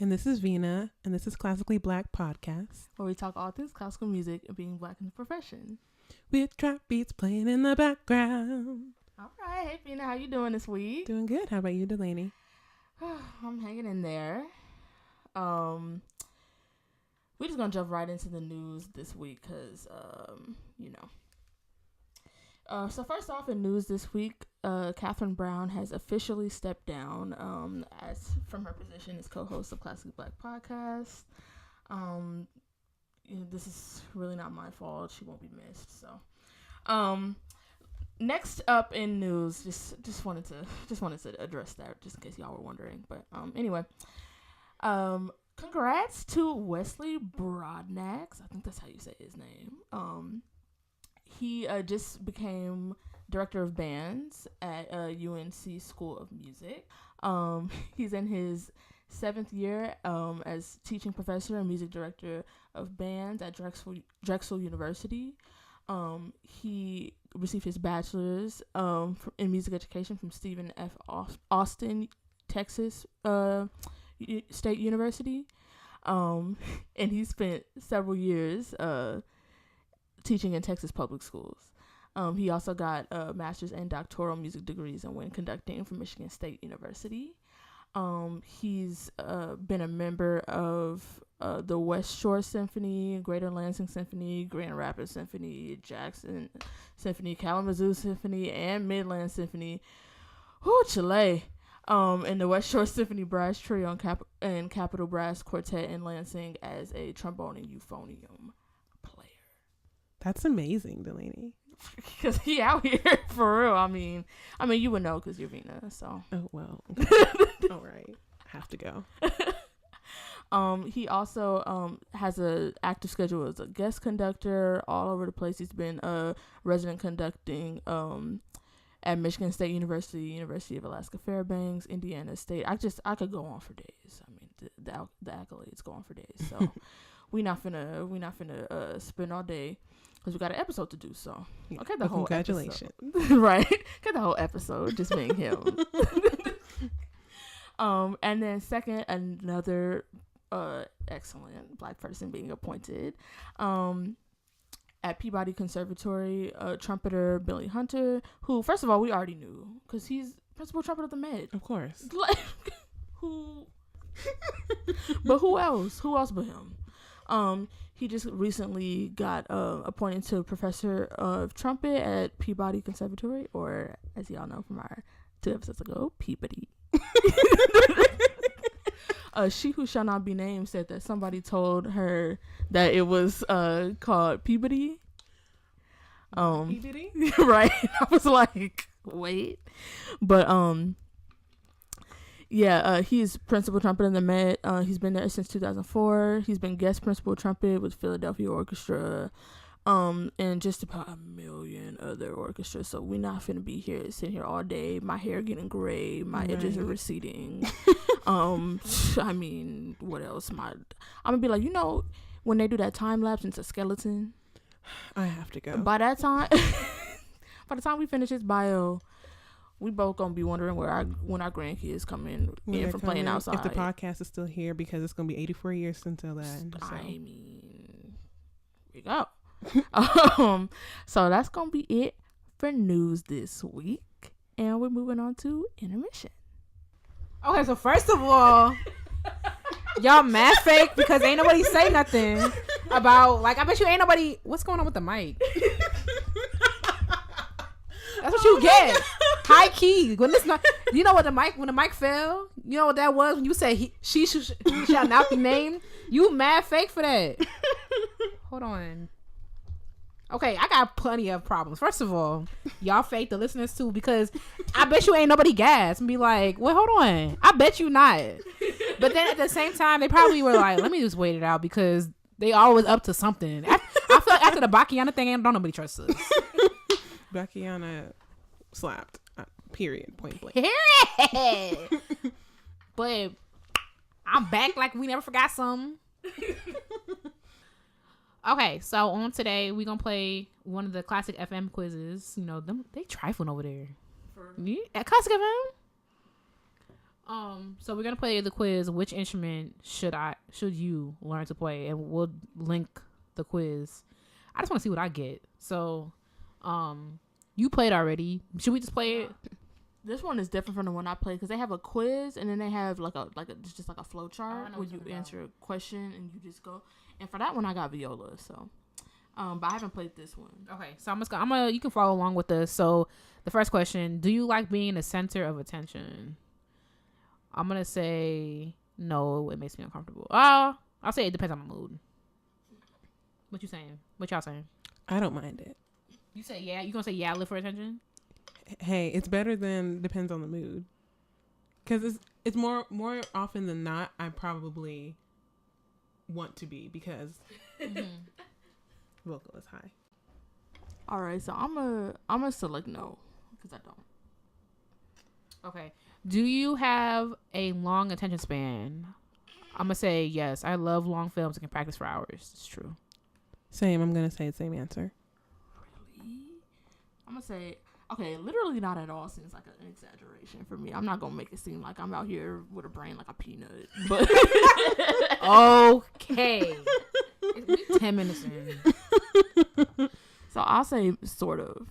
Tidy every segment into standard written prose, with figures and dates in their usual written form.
And this is Veena, and this is Classically Black Podcast, where we talk all things classical music and being black in the profession. With trap beats playing in the background. All right. Hey, Veena, how you doing this week? Doing good. How about you, Delaney? I'm hanging in there. We're just going to jump right into the news this week because, So first off in news this week, Catherine Brown has officially stepped down as from her position as co-host of Classically Black Podcast. This is really not my fault. She won't be missed. So, next up in news, just wanted to address that just in case y'all were wondering. But anyway, congrats to Wesley Broadnax. I think that's how you say his name. He just became director of bands at UNC School of Music. He's in his 7th year as teaching professor and music director of bands at Drexel University. He received his bachelor's in music education from Stephen F. Austin, Texas State University. And he spent several years teaching in Texas public schools. He also got master's and doctoral music degrees in wind conducting from Michigan State University. He's been a member of the West Shore Symphony, Greater Lansing Symphony, Grand Rapids Symphony, Jackson Symphony, Kalamazoo Symphony, and Midland Symphony. Chile. And the West Shore Symphony Brass Trio and Capitol Brass Quartet in Lansing as a trombone and euphonium player. That's amazing, Delaney. Because he out here for real. I mean, you would know because you're Veena. So. Oh well. All right, have to go. He also has a active schedule as a guest conductor all over the place. He's been resident conducting at Michigan State University, University of Alaska Fairbanks, Indiana State. I could go on for days. I mean, the accolades go on for days. So we not finna spend all day. Because we got an episode to do, so okay. The whole congratulations, right? Get the whole episode just being him. And then second, another excellent black person being appointed at Peabody Conservatory, trumpeter Billy Hunter, who first of all we already knew because he's principal trumpeter of the Met, of course. Who? But who else? Who else but him? He just recently got appointed to professor of trumpet at Peabody Conservatory, or as y'all know from our 2 episodes ago, Peabody. She who shall not be named said that somebody told her that it was called Peabody. Peabody? Right. I was like, wait. But he's principal trumpet in the Met. He's been there since 2004. He's been guest principal trumpet with Philadelphia Orchestra, and just about a million other orchestras. So we're not finna be sitting here all day. My hair getting gray. My edges are receding. I mean, what else? I'm gonna be like, when they do that time lapse into skeleton. I have to go. By the time we finish his bio, we both gonna be wondering when our grandkids come in from playing outside. If the podcast is still here, because it's gonna be 84 years until then. So. I mean, we go. So that's gonna be it for news this week, and we're moving on to intermission. Okay, so first of all, y'all mad fake because ain't nobody say nothing about I bet you ain't nobody. What's going on with the mic? That's what you get. High key. When it's not, when the mic fell, you know what that was? When you say she shall not be named, you mad fake for that. Hold on. Okay, I got plenty of problems. First of all, y'all fake the listeners too, because I bet you ain't nobody gas and be like, well, hold on. I bet you not. But then at the same time, they probably were like, let me just wait it out because they always up to something. I feel like after the Bakiana thing, don't nobody trust us. Bakiana slapped. Period. Point blank. Period. But I'm back like we never forgot something. Okay, so on today we're gonna play one of the classic FM quizzes. Them they trifling over there. At Classic So we're gonna play the quiz. Which instrument should you learn to play? And we'll link the quiz. I just want to see what I get. So, you played already. Should we just play it? This one is different from the one I played because they have a quiz and then they have like a just like a flow chart where you answer a question and you just go. And for that one, I got viola. So, but I haven't played this one. Okay, so I'm gonna. You can follow along with this. So the first question: do you like being the center of attention? I'm gonna say no. It makes me uncomfortable. I'll say it depends on my mood. What you saying? What y'all saying? I don't mind it. You say yeah. You gonna say yeah? I live for attention. Hey, it's better than depends on the mood. Because it's more often than not, I probably want to be because vocal is high. All right, so I'm a select no because I don't. Okay. Do you have a long attention span? I'm gonna say yes. I love long films and can practice for hours. It's true. Same. I'm gonna say the same answer. Really? I'm gonna say okay. Literally not at all. Seems like an exaggeration for me. I'm not gonna make it seem like I'm out here with a brain like a peanut. But okay, it's 10 minutes in. So I'll say sort of.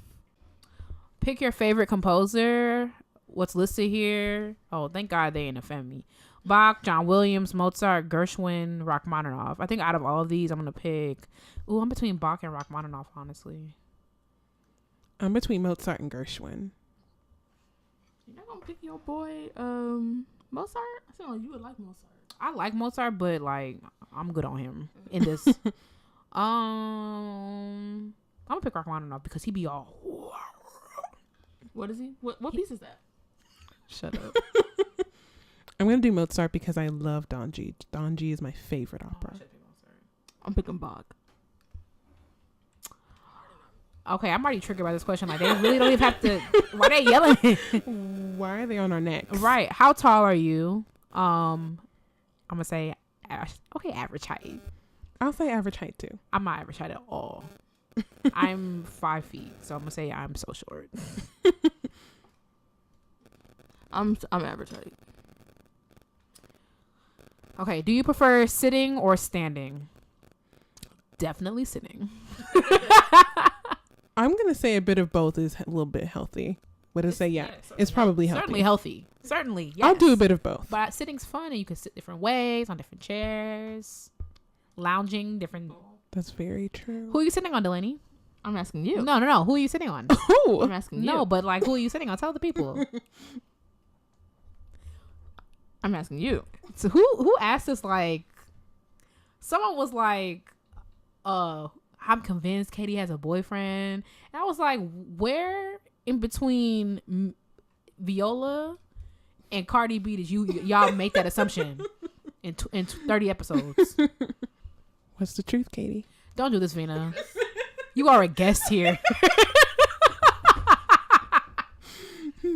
Pick your favorite composer. What's listed here? Oh, thank God they ain't offend me. Bach, John Williams, Mozart, Gershwin, Rachmaninoff. I think out of all of these, I'm gonna pick. Ooh, I'm between Bach and Rachmaninoff, honestly. I'm between Mozart and Gershwin. You're not gonna pick your boy Mozart? I feel like you would like Mozart. I like Mozart, but like I'm good on him in this. I'm gonna pick Rachmaninoff because he be all. What is he? What piece is that? Shut up. I'm going to do Mozart because I love Don G. Don G is my favorite opera. I'm picking Bach. Okay, I'm already triggered by this question. Like, they really don't even have to. Why they yelling? Why are they on our necks? Right. How tall are you? I'm going to say, average height. I'll say average height too. I'm not average height at all. I'm 5 feet, so I'm going to say I'm so short. I'm average height. Okay, do you prefer sitting or standing? Definitely sitting. I'm going to say a bit of both is a little bit healthy. What to say? Yeah, it's probably healthy. Certainly healthy. Certainly, yes. I'll do a bit of both. But sitting's fun, and you can sit different ways on different chairs, lounging different. That's very true. Who are you sitting on, Delaney? I'm asking you. No. Who are you sitting on? Who? I'm asking you. No, but like, who are you sitting on? Tell the people. I'm asking you. So who asked this? Like, someone was like, I'm convinced Katie has a boyfriend. And I was like, where in between Viola and Cardi B did y'all make that assumption in 30 episodes? What's the truth, Katie? Don't do this, Veena. You are a guest here.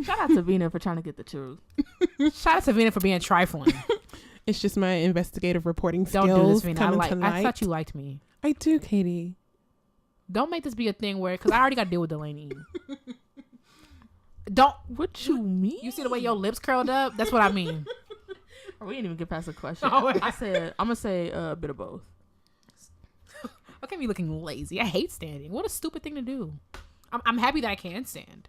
Shout out to Veena for trying to get the truth. Shout out to Veena for being trifling. It's just my investigative reporting skills. Don't do this, Veena. Coming I thought you liked me. I do, Katie. Don't make this be a thing where, because I already got to deal with Delaney. Don't. What you mean? You see the way your lips curled up? That's what I mean. We didn't even get past the question. Oh, I said, I'm going to say a bit of both. Okay, me looking lazy. I hate standing. What a stupid thing to do. I'm happy that I can stand.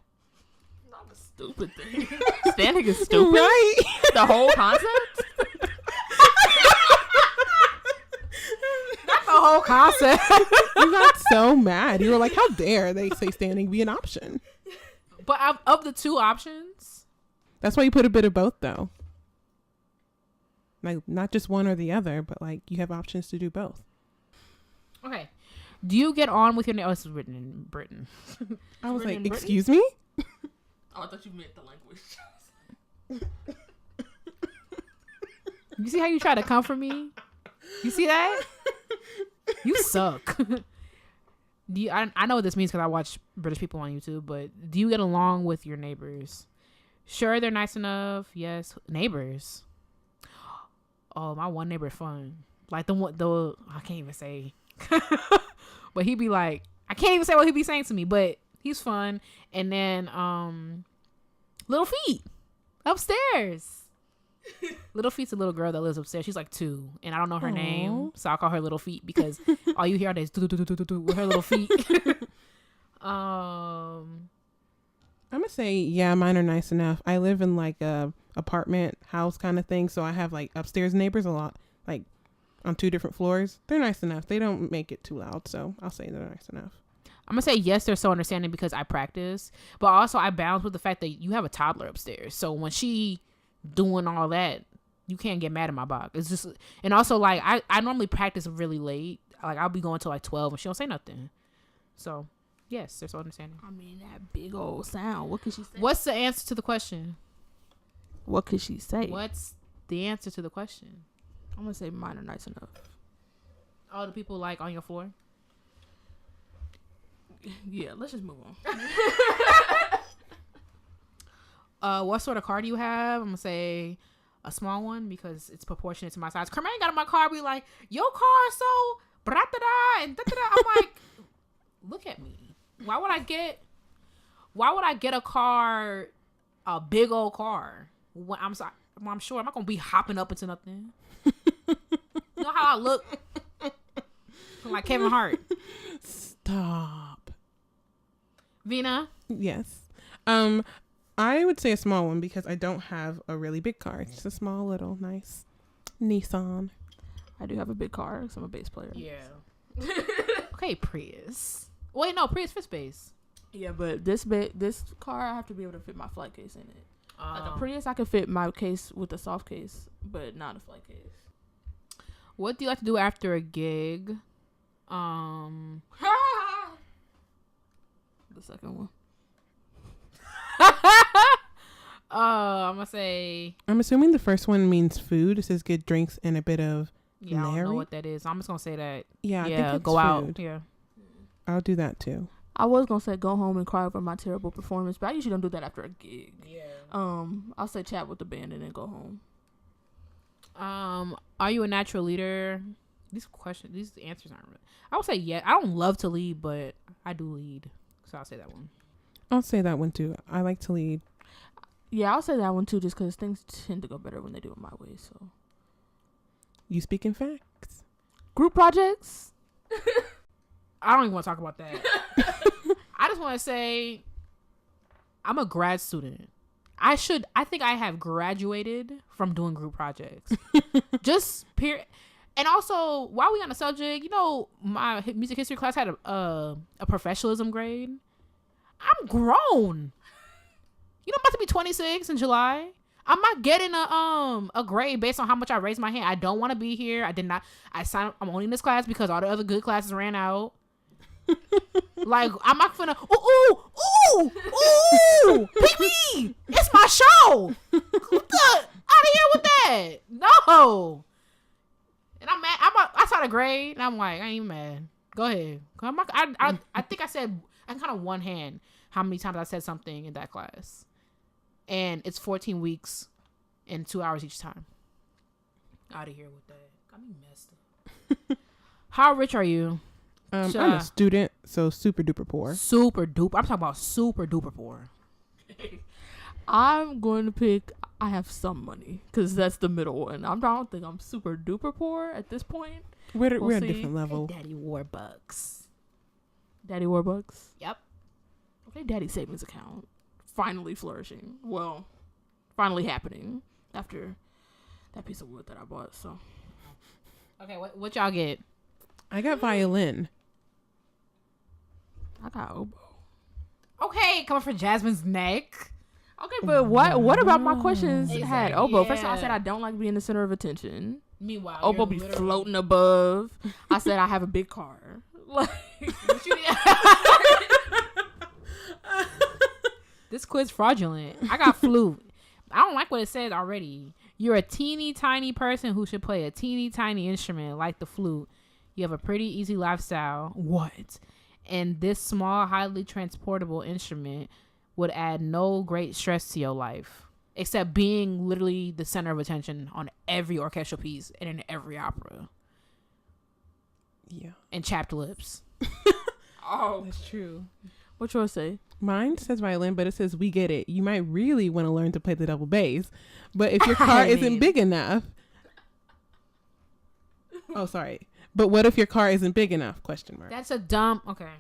Not a stupid thing. Standing is stupid. Right? The whole concept? Not the whole concept. You got so mad. You were like, how dare they say standing be an option? But of the two options. That's why you put a bit of both, though. Like, not just one or the other, but like you have options to do both. Okay. Do you get on with your neighbors? Oh, this is written in Britain. I was Written like, in excuse me? Oh, I thought you meant the language. You see how you try to comfort me? You see that? You suck. I know what this means because I watch British people on YouTube, but do you get along with your neighbors? Sure, they're nice enough. Yes. Neighbors. Oh, my one neighbor is fun. Like the I can't even say. But he be like, I can't even say what he be saying to me, but he's fun. And then Little Feet upstairs. Little Feet's a little girl that lives upstairs. She's like 2, and I don't know her name, so I'll call her Little Feet because all you hear all day is do with her little feet. I'm gonna say, yeah, mine are nice enough. I live in like a apartment house kind of thing, so I have like upstairs neighbors a lot, like on 2 different floors. They're nice enough. They don't make it too loud, so I'll say they're nice enough. I'm gonna say yes, they're so understanding because I practice, but also I balance with the fact that you have a toddler upstairs, so when she doing all that, you can't get mad at my box. It's just, and also like I normally practice really late. Like I'll be going till like 12 and she don't say nothing. So yes, they're so understanding. I mean, that big old sound. What could she say? What's the answer to the question? What could she say? What's the answer to the question? I'm gonna say mine are nice enough. All the people like on your floor? Yeah, let's just move on. What sort of car do you have? I'm gonna say a small one because it's proportionate to my size. Kermaine got in my car, be like, your car is so bra-da-da and da-da-da. I'm like, look at me. Why would I get a car, a big old car? When I'm sorry, I'm sure I'm not gonna be hopping up into nothing. You know how I look? I'm like Kevin Hart. Stop. Veena? Yes. I would say a small one because I don't have a really big car. It's just a small little nice Nissan. I do have a big car because I'm a bass player. Yeah. Okay, Prius. Wait, no, Prius fits bass. Yeah, but this car, I have to be able to fit my flight case in it. Like a Prius, I can fit my case with a soft case, but not a flight case. What do you like to do after a gig? The second one. I'm gonna say. I'm assuming the first one means food. It says get drinks and a bit of. Yeah, I don't know what that is. I'm just gonna say that. Yeah, I think it's go food. out. Yeah, I'll do that too. I was gonna say go home and cry over my terrible performance, but I usually don't do that after a gig. Yeah. I'll say chat with the band and then go home. Are you a natural leader? These answers aren't really. I would say yeah. I don't love to lead, but I do lead, so I'll say that one. I'll say that one too. I like to lead. Yeah, I'll say that one too, just because things tend to go better when they do it my way. So, you speak in facts. Group projects. I don't even want to talk about that. I just want to say I'm a grad student. I think I have graduated from doing group projects. Just period. And also, while we on the subject, my music history class had a professionalism grade. I'm grown. I'm about to be 26 in July. I'm not getting a grade based on how much I raised my hand. I don't want to be here. I did not. I'm only in this class because all the other good classes ran out. Like, I'm not finna. Ooh, Pee-Wee, it's my show. Get out of here with that. No. And I'm mad. I saw the grade and I'm like, I ain't even mad. Go ahead. I think I said, I kind of one hand how many times I said something in that class. And it's 14 weeks and 2 hours each time. Out of here with that. Got me messed up. How rich are you? I'm a student, so super duper poor. Super duper. I'm talking about super duper poor. I'm going to pick, I have some money, because that's the middle one. I don't think I'm super duper poor at this point. We're at a different level. Daddy Warbucks. Daddy Warbucks? Yep. Okay, Daddy savings account. Finally flourishing. Well, finally happening after that piece of wood that I bought, so. Okay, what y'all get? I got violin. I got oboe. Okay, coming for Jasmine's neck. Okay, but what about my questions exactly, had oboe? yeah. First of all, I said I don't like being the center of attention. Meanwhile, Oboe be floating above. I said I have a big car. Like, this quiz fraudulent. I got flute. I don't like what it says already. You're a teeny tiny person who should play a teeny tiny instrument like the flute. You have a pretty easy lifestyle. What? And this small, highly transportable instrument would add no great stress to your life, except being literally the center of attention on every orchestral piece and in every opera. Yeah. And chapped lips. oh, That's true. what you say? Mine says violin, but it says we get it. You might really want to learn to play the double bass, but if your car isn't big enough. Oh, sorry. But what if your car isn't big enough? Question mark. That's a dumb. Okay.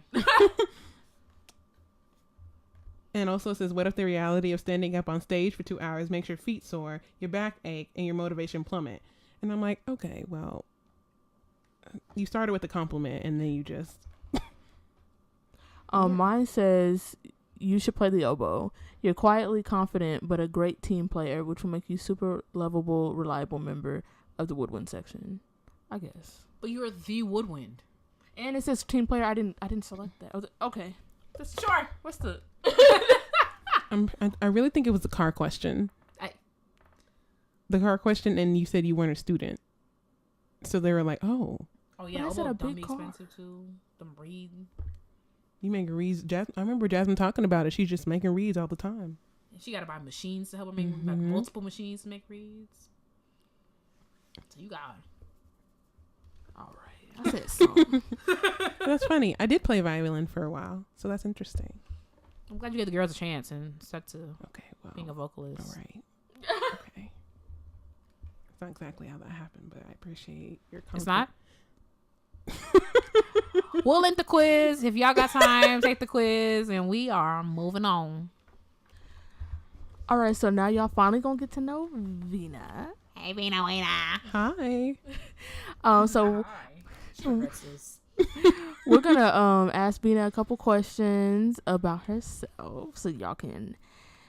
And also it says, what if the reality of standing up on stage for 2 hours makes your feet sore, your back ache, and your motivation plummet? And I'm like, okay, well, you started with a compliment and then you just. Mine says you should play the oboe. You're quietly confident, but a great team player, which will make you super lovable, reliable member of the woodwind section. I guess. But you're the woodwind. And it says team player. I didn't select that. I was like, okay. Sure. What's the? I really think it was the car question. The car question, and you said you weren't a student, so they were like, "Oh, yeah, I said a big expensive too. Them reading. You make reads." I remember Jasmine talking about it. She's just making reads all the time. And she got to buy machines to help her make like, multiple machines to make reads. So you got. All right, I said something. That's funny. I did play violin for a while, so that's interesting. I'm glad you gave the girls a chance and stuck to being a vocalist. All right. Okay. It's not exactly how that happened, but I appreciate your comment. It's not? We'll link the quiz. If y'all got time, take the quiz, and we are moving on. All right, so now y'all finally gonna get to know Veena. Hey, Veena. Hi. So we're gonna ask Veena a couple questions about herself, so y'all can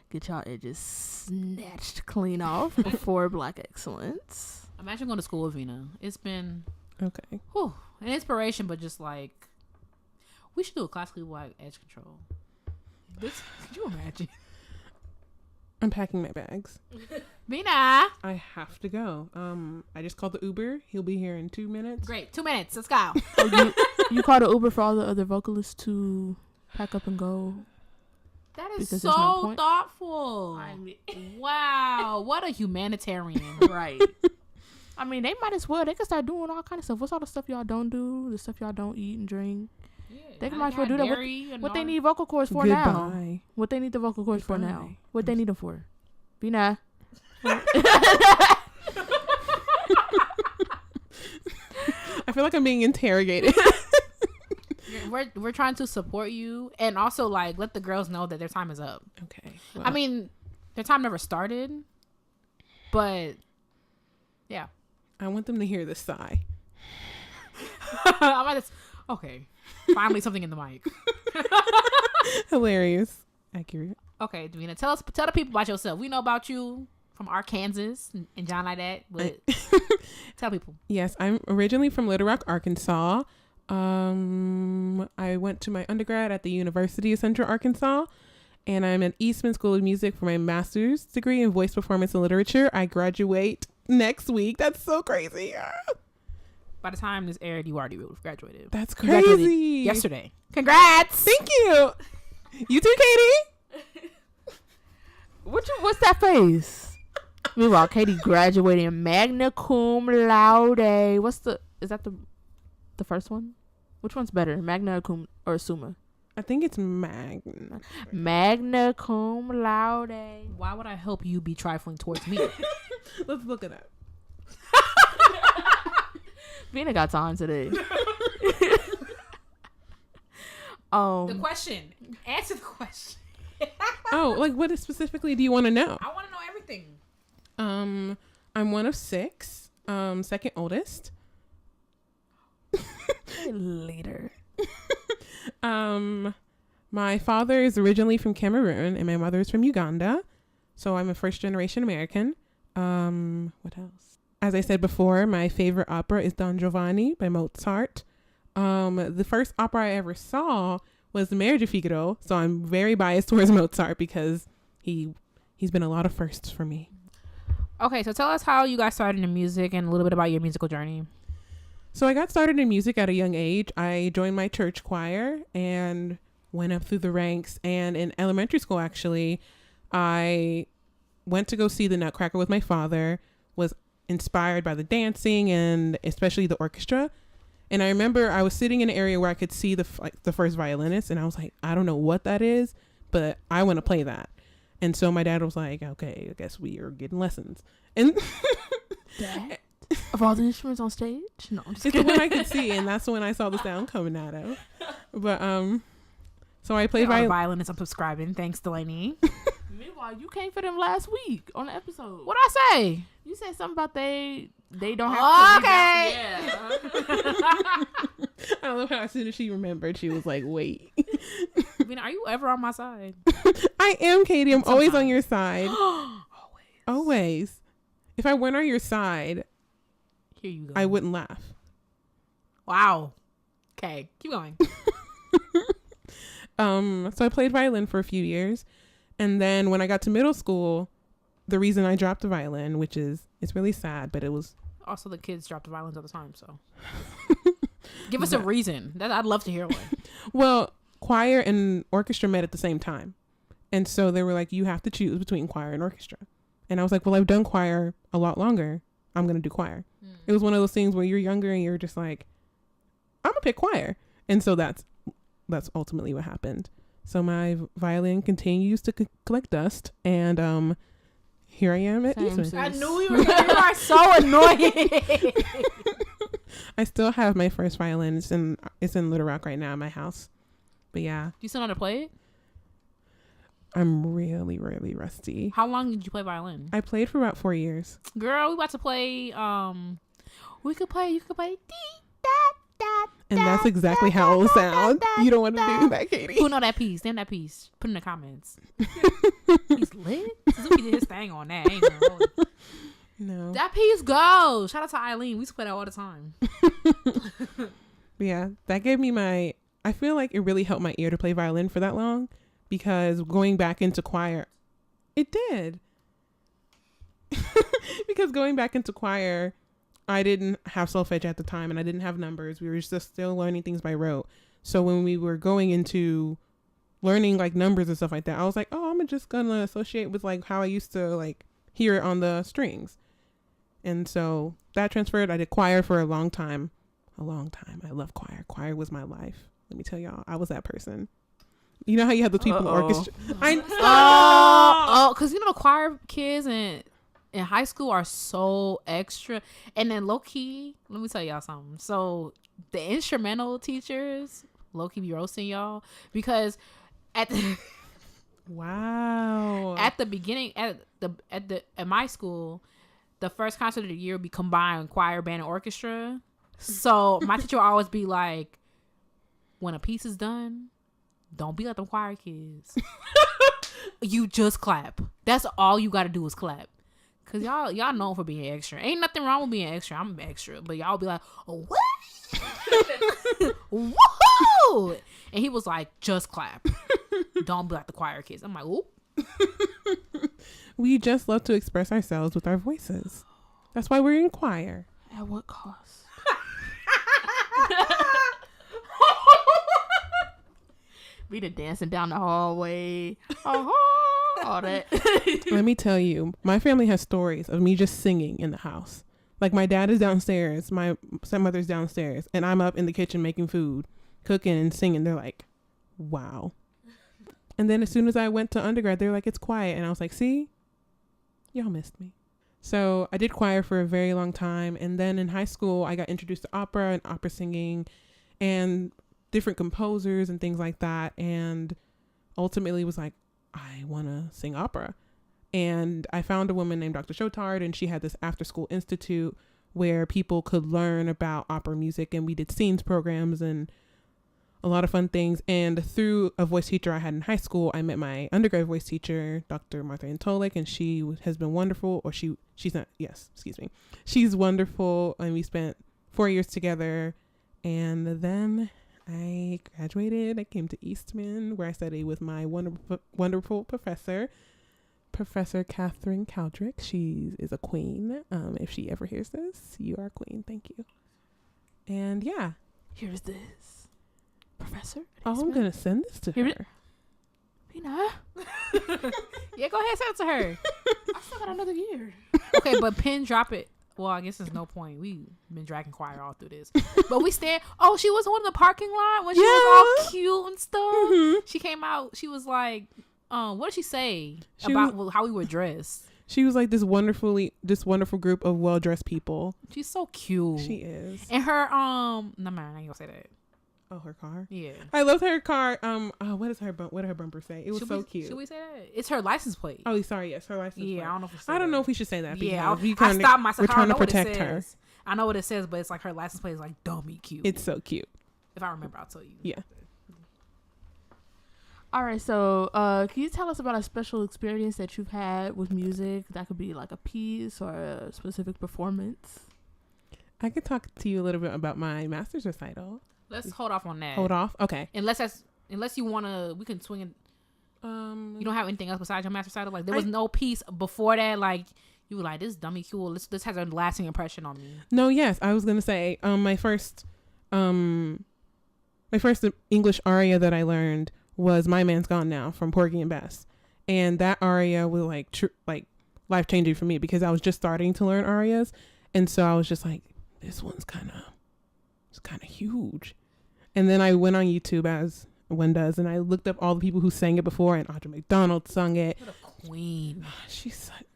get y'all edges snatched clean off before Black Excellence. Imagine going to school with Veena. It's been okay. An inspiration, but just like we should do a classically wide edge control. Could you imagine? I'm packing my bags. Veena, I have to go. I just called the Uber. He'll be here in 2 minutes. Great, 2 minutes. Let's go. You called an Uber for all the other vocalists to pack up and go. That is because so thoughtful. Wow, what a humanitarian. Right. I mean, they might as well. They can start doing all kind of stuff. What's all the stuff y'all don't do? The stuff y'all don't eat and drink. Yeah, they might as well do that. What they need vocal cords for now? What they need the vocal cords for now? What they need them for? Veena. I feel like I'm being interrogated. We're trying to support you and also like let the girls know that their time is up. Okay. Well. I mean, their time never started, but yeah. I want them to hear this sigh. Okay. Finally something in the mic. Hilarious. Accurate. Okay, Veena, tell the people about yourself. We know about you from Arkansas and John like that, but tell people. Yes, I'm originally from Little Rock, Arkansas. I went to my undergrad at the University of Central Arkansas, and I'm at Eastman School of Music for my master's degree in voice performance and literature. I graduate next week. That's so crazy. By the time this aired, you already graduated. That's crazy. Yesterday. Congrats. Thank you. You too, Katie. What's that face? Meanwhile, Katie graduated magna cum laude. Is that the first one? Which one's better, magna cum or summa? I think it's magna. Magna cum laude. Why would I help you be trifling towards me? Let's look it up. Veena got time today. The question. Answer the question. Oh, like what specifically do you want to know? I want to know everything. I'm one of 6. Second oldest. Later. My father is originally from Cameroon and my mother is from Uganda. So I'm a first generation American. What else? As I said before, my favorite opera is Don Giovanni by Mozart. The first opera I ever saw was The Marriage of Figaro. So I'm very biased towards Mozart because he's been a lot of firsts for me. Okay, so tell us how you got started in music and a little bit about your musical journey. So I got started in music at a young age. I joined my church choir and went up through the ranks. And in elementary school, actually, I went to go see the Nutcracker with my father, was inspired by the dancing and especially the orchestra. And I remember I was sitting in an area where I could see the first violinist, and I was like, I don't know what that is, but I want to play that. And so my dad was like, okay, I guess we are getting lessons. And Dad? Of all the instruments on stage? No, I'm just it's kidding. the one I could see, and that's the one I saw the sound coming out of. But so I played violin and I'm subscribing. Thanks, Delaney. Meanwhile, you came for them last week on the episode. What'd I say? You said something about they don't have Oh, to okay. I love how as soon as she remembered, she was like, wait. Veena, are you ever on my side? I am, Katie. I'm always on Sometimes. your side. Always. If I weren't on your side, Here you go. I wouldn't laugh. Wow. Okay, keep going. So I played violin for a few years. And then when I got to middle school, the reason I dropped the violin, which is, it's really sad, but it was... Also, the kids drop the violins all the time, so. Give us a reason. I'd love to hear one. Well, choir and orchestra met at the same time. And so they were like, you have to choose between choir and orchestra. And I was like, well, I've done choir a lot longer. I'm going to do choir. It was one of those things where you're younger and you're just like, I'm going to pick choir. And so that's ultimately what happened. So my violin continues to collect dust. And here I am at Eastman. I knew you are so annoying. I still have my first violin. It's in Little Rock right now in my house. But yeah. Do you still know how to play it? I'm really, really rusty. How long did you play violin? I played for about 4 years. Girl, we about to play, you could play And that's exactly how it will sound. You don't want to do that, Katie. Who know that piece? Name that piece. Put in the comments. He's lit. Suzuki did his thing on that. Ain't no. No. That piece goes. Shout out to Eileen. We used to play that all the time. Yeah, that gave me I feel like it really helped my ear to play violin for that long, because going back into choir, it did. Because going back into choir, I didn't have solfege at the time and I didn't have numbers. We were just still learning things by rote. So when we were going into learning like numbers and stuff like that, I was like, oh, I'm just going to associate with like how I used to like hear it on the strings. And so that transferred. I did choir for a long time. I love choir. Choir was my life. Let me tell y'all, I was that person. You know how you have those people in orchestra? Because you know the choir kids in high school are so extra. And then low key, let me tell y'all something. So the instrumental teachers low key be roasting y'all, because at the at the beginning at my school, the first concert of the year would be combined choir, band, and orchestra. So my teacher would always be like, when a piece is done, don't be like them choir kids. You just clap. That's all you got to do is clap. Cause y'all known for being extra. Ain't nothing wrong with being extra. I'm extra, but y'all be like, oh, what? Woohoo! And he was like, just clap. Don't be like the choir kids. I'm like, oop. We just love to express ourselves with our voices. That's why we're in choir. At what cost? Be the dancing down the hallway. All that. Let me tell you, my family has stories of me just singing in the house. Like my dad is downstairs, my stepmother's downstairs, and I'm up in the kitchen making food, cooking and singing. They're like, wow. And then as soon as I went to undergrad, they were like, it's quiet. And I was like, see, y'all missed me. So I did choir for a very long time. And then in high school, I got introduced to opera and opera singing and different composers and things like that. And ultimately was like, I want to sing opera. And I found a woman named Dr. Shotard, and she had this after school institute where people could learn about opera music. And we did scenes programs and a lot of fun things. And through a voice teacher I had in high school, I met my undergrad voice teacher, Dr. Martha Antolik, and she has been wonderful. Or she's wonderful. And we spent 4 years together. And then I graduated. I came to Eastman, where I studied with my wonderful professor, Professor Catherine Caldrick. She is a queen. If she ever hears this, you are a queen. Thank you. And yeah. Here's this. Professor? Oh, I'm going to send this to her. Veena? Yeah, go ahead, send it to her. I still got another year. Okay, but pin drop it Well, I guess there's no point. We've been dragging choir all through this. But we stand. Oh, she was on the parking lot when she was all cute and stuff. Mm-hmm. She came out. She was like, what did she say about how we were dressed? She was like this wonderful group of well-dressed people. She's so cute. She is. And her, no man, I ain't gonna say that. Oh, her car? Yeah. I loved her car. What did her bumper say? It was cute. Should we say that? It's her license plate. Oh, sorry. Yes, her license plate. Yeah, I don't know if we I don't know if we should say that. Yeah, I stopped myself. We're trying to protect her. I know what it says, but it's like her license plate is like dummy cute. It's so cute. If I remember, I'll tell you. Yeah. All right, so can you tell us about a special experience that you've had with music? That could be like a piece or a specific performance. I could talk to you a little bit about my master's recital. Let's hold off on that. Hold off? Okay. Unless you want to, we can swing it. You don't have anything else besides your master's recital? Like, there was no piece before that, like, you were like, this dummy cool. This has a lasting impression on me. No, yes. I was going to say, my first English aria that I learned was My Man's Gone Now from Porgy and Bess. And that aria was like life-changing for me because I was just starting to learn arias. And so I was just like, this one's kind of huge. And then I went on YouTube, as one does, and I looked up all the people who sang it before, and Audra McDonald sung it. What a queen.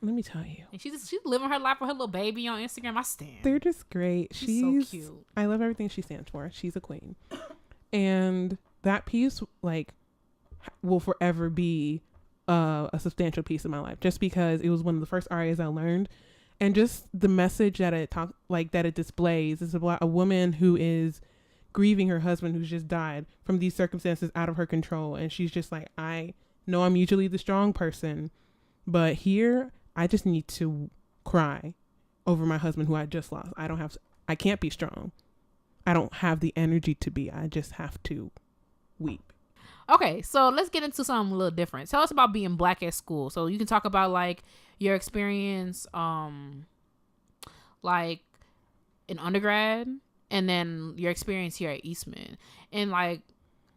Let me tell you. And she's living her life with her little baby on Instagram. I stand. They're just great. She's so cute. I love everything she stands for. She's a queen. And that piece, like, will forever be a substantial piece of my life, just because it was one of the first arias I learned. And just the message that it displays is about a woman who is grieving her husband who's just died from these circumstances out of her control. And she's just like, I know I'm usually the strong person, but here I just need to cry over my husband who I just lost. I can't be strong. I don't have the energy to be. I just have to weep. Okay, so let's get into something a little different. Tell us about being Black at school. So you can talk about like your experience, like in undergrad, and then your experience here at Eastman. And like,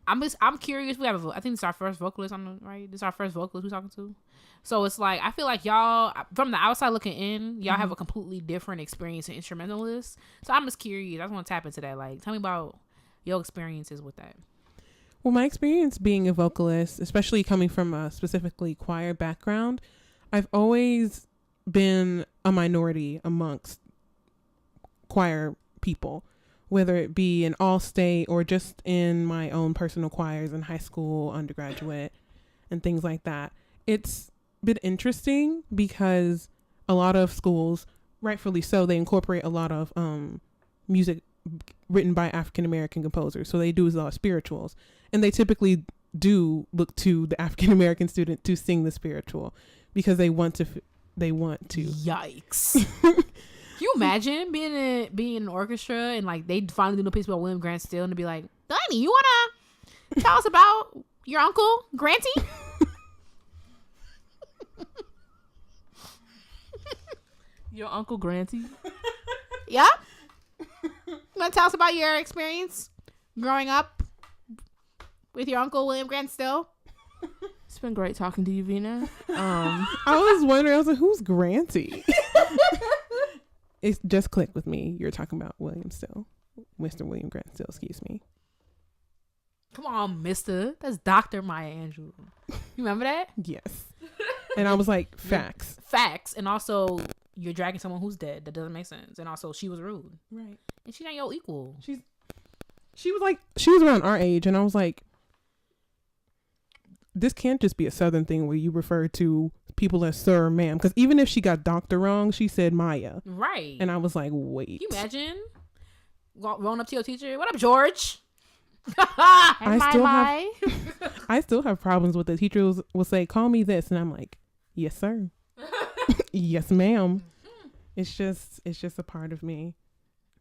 I'm curious. I think this is our first vocalist on the right. This is our first vocalist we're talking to. So it's like, I feel like y'all, from the outside looking in, y'all have a completely different experience in instrumentalists. So I'm just curious. I just want to tap into that. Like, tell me about your experiences with that. Well, my experience being a vocalist, especially coming from a specifically choir background, I've always been a minority amongst choir people, whether it be in all-state or just in my own personal choirs in high school, undergraduate, and things like that. It's been interesting because a lot of schools, rightfully so, they incorporate a lot of music written by African-American composers. So they do a lot of spirituals. And they typically do look to the African-American student to sing the spiritual because they want to. Yikes. Can you imagine being in an orchestra and like they finally do a piece about William Grant Still and to be like, Donnie, you want to tell us about your uncle, Granty? Your Uncle Granty? Yeah? You want to tell us about your experience growing up with your uncle, William Grant Still? It's been great talking to you, Veena. I was wondering, I was like, who's Granty? It just clicked with me. You're talking about William Still. Mr. William Grant Still, excuse me. Come on, mister. That's Dr. Maya Angelou. You remember that? Yes. And I was like, facts. Facts. And also, you're dragging someone who's dead. That doesn't make sense. And also, she was rude. Right. And she's not your equal. She was around our age, and I was like, this can't just be a Southern thing where you refer to people as sir or ma'am. Because even if she got doctor wrong, she said Maya. Right. And I was like, wait. Can you imagine rolling up to your teacher? What up, George? I still have problems with the teachers will say, call me this. And I'm like, yes, sir. Yes, ma'am. It's just a part of me.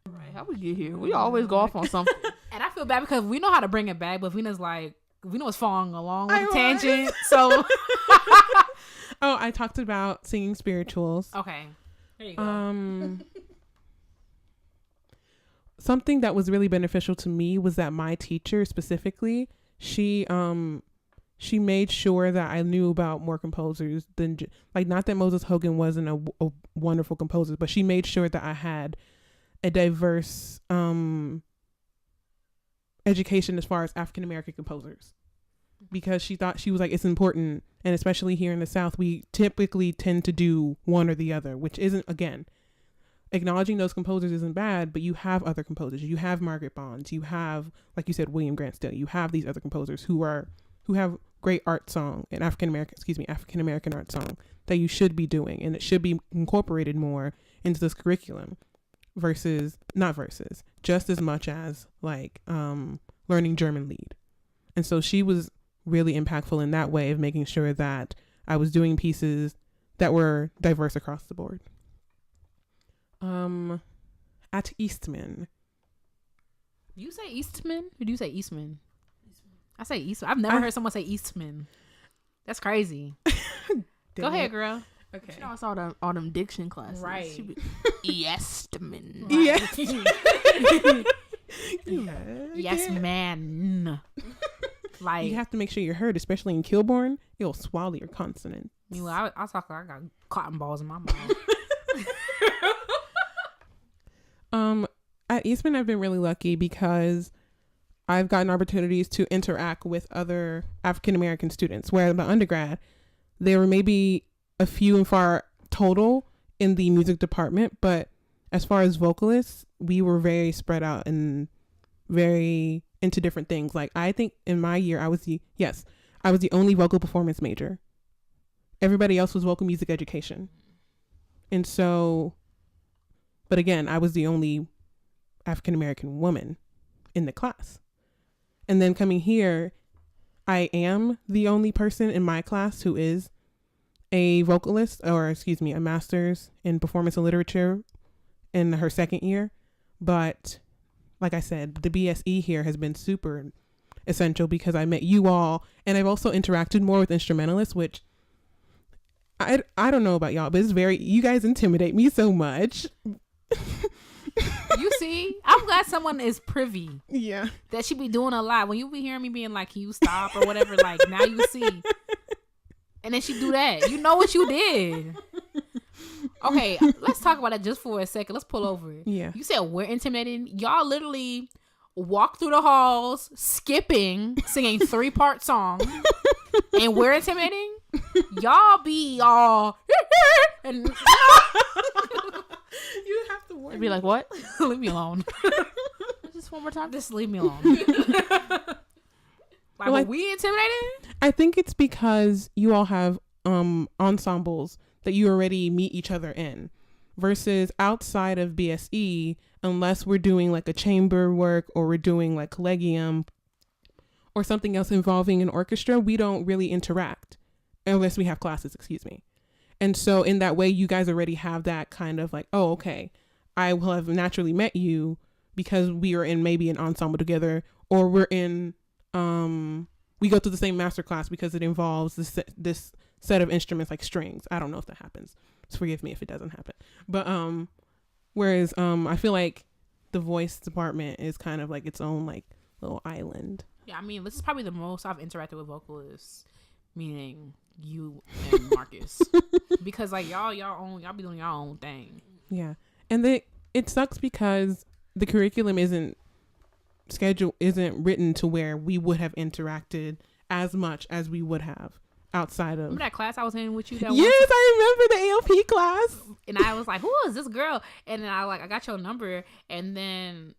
Right. How we get here? We always go off on something. And I feel bad because we know how to bring it back, but Veena's like, we know it's falling along with the tangent. So oh, I talked about singing spirituals. Okay. There you go. Something that was really beneficial to me was that my teacher specifically, she she made sure that I knew about more composers than like, not that Moses Hogan wasn't a wonderful composer, but she made sure that I had a diverse education as far as African American composers, because she thought, she was like, it's important, and especially here in the South, we typically tend to do one or the other, which isn't, again, acknowledging those composers isn't bad, but you have other composers. You have Margaret Bonds. You have, like you said, William Grant Still. You have these other composers who have great art song and African American art song that you should be doing, and it should be incorporated more into this curriculum just as much as like learning German lead. And so she was really impactful in that way of making sure that I was doing pieces that were diverse across the board. At Eastman. Do you say Eastman or do you say Eastman? I say Eastman. I've never heard someone say Eastman. That's crazy. Go ahead, girl. Okay. You know, I saw all them diction classes. Right. Eastman. Yes. Yes, man. Like, you have to make sure you're heard, especially in Kilborn. It'll swallow your consonant. I talk like I got cotton balls in my mouth. At Eastman, I've been really lucky because I've gotten opportunities to interact with other African American students. Where in my undergrad, there were maybe a few and far total in the music department, but as far as vocalists, we were very spread out and very into different things. Like, I think in my year, I was the only vocal performance major. Everybody else was vocal music education. And so, but again, I was the only African American woman in the class. And then coming here, I am the only person in my class who is a vocalist, a master's in performance and literature in her second year. But like I said, the BSE here has been super essential because I met you all, and I've also interacted more with instrumentalists, which I don't know about y'all, but you guys intimidate me so much. You see, I'm glad someone is privy. Yeah. That she be doing a lot. When you be hearing me being like, can you stop or whatever, like, now you see. And then she do that. You know what you did. Okay, let's talk about that just for a second. Let's pull over. Yeah. You said we're intimidating. Y'all literally walk through the halls, skipping, singing 3-part song, and we're intimidating? Y'all be all... and you have to worry. Be like, what? Leave me alone. Just one more time. Just leave me alone. Like, we intimidating? I think it's because you all have ensembles that you already meet each other in, versus outside of BSE, unless we're doing like a chamber work or we're doing like collegium or something else involving an orchestra, we don't really interact unless we have classes, And so in that way, you guys already have that kind of like, oh, okay, I will have naturally met you because we are in maybe an ensemble together, or we're in, we go to the same master class because it involves this set of instruments like strings. I don't know if that happens. So forgive me if it doesn't happen. But whereas I feel like the voice department is kind of like its own like little island. Yeah, I mean, this is probably the most I've interacted with vocalists, meaning you and Marcus, because like y'all be doing y'all own thing. Yeah, and it sucks because the curriculum isn't written to where we would have interacted as much as we would have outside of. Remember that class I was in with you? That yes, I remember the ALP class. And I was like, who is this girl? And then I got your number, and then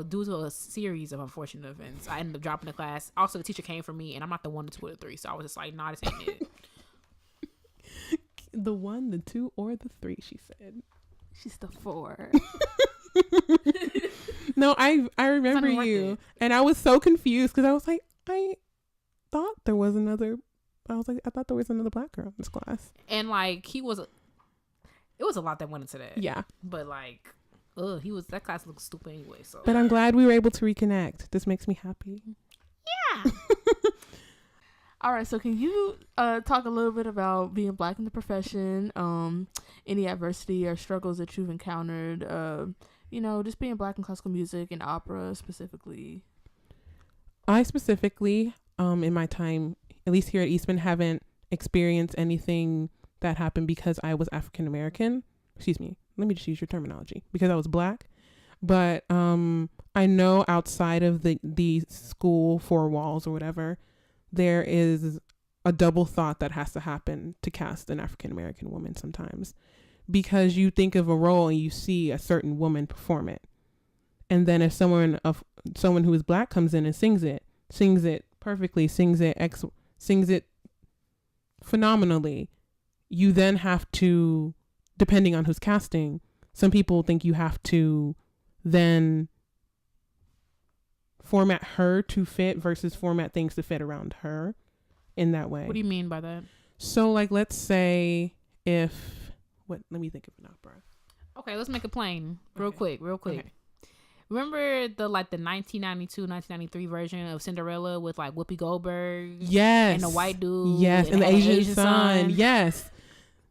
due to a series of unfortunate events, I ended up dropping the class. Also, the teacher came for me, and I'm not the 1, the 2, or the 3, so I was just like, nah, this ain't it. The 1, the 2, or the 3, she said. She's the 4. No, I remember you, and I was so confused because I was like, I thought there was another black girl in this class, and like it was a lot that went into that. Yeah, but like, that class looked stupid anyway. So, but I'm glad we were able to reconnect. This makes me happy. Yeah. All right, so can you talk a little bit about being black in the profession, any adversity or struggles that you've encountered, just being black in classical music and opera specifically? I specifically in my time, at least here at Eastman, haven't experienced anything that happened because I was African American. Excuse me. Let me just use your terminology, because I was Black. But I know outside of the school four walls or whatever, there is a double thought that has to happen to cast an African American woman sometimes, because you think of a role and you see a certain woman perform it, and then if someone who is Black comes in and sings it perfectly, sings it phenomenally, you then have to, depending on who's casting, some people think you have to then format her to fit versus format things to fit around her in that way. What do you mean by that? So like, let's say let me think of an opera. Okay, let's make it plain real quick. Okay. Remember the 1992, 1993 version of Cinderella with like Whoopi Goldberg? Yes. And the white dude. Yes. And the Asian son. Yes.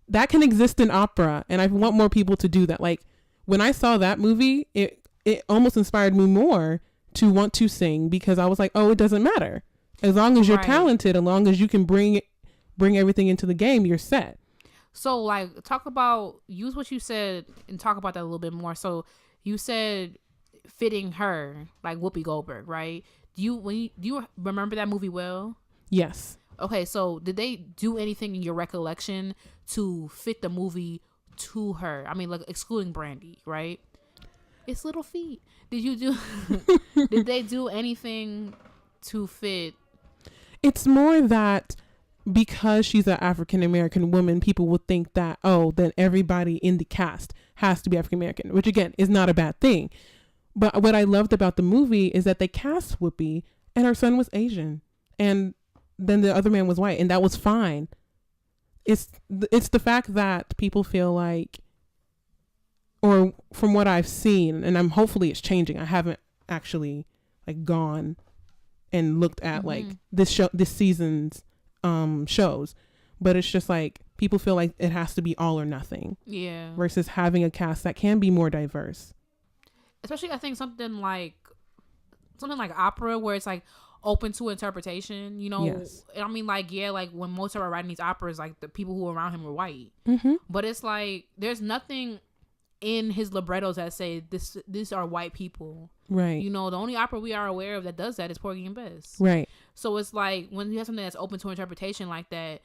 That can exist in opera. And I want more people to do that. Like, when I saw that movie, it almost inspired me more to want to sing, because I was like, oh, it doesn't matter. As long as you're talented, as long as you can bring everything into the game, you're set. So like, use what you said and talk about that a little bit more. So you said fitting her like Whoopi Goldberg, right? Do you remember that movie well? Yes. Okay, so did they do anything in your recollection to fit the movie to her? I mean, like excluding Brandy, right? It's little feet. Did they do anything to fit? It's more that because she's an African American woman, people would think that, oh, then everybody in the cast has to be African American, which again is not a bad thing. But what I loved about the movie is that they cast Whoopi and her son was Asian, and then the other man was white, and that was fine. It's the fact that people feel like, or from what I've seen, and hopefully it's changing. I haven't actually like gone and looked at like this season's shows, but it's just like people feel like it has to be all or nothing. Yeah. Versus having a cast that can be more diverse. Especially, I think something like opera, where it's like open to interpretation, you know. Yes. I mean, like, yeah, like when Mozart were writing these operas, like the people who were around him were white, but it's like there's nothing in his librettos that say these are white people, right? You know, the only opera we are aware of that does that is Porgy and Bess, right? So it's like when you have something that's open to interpretation like that,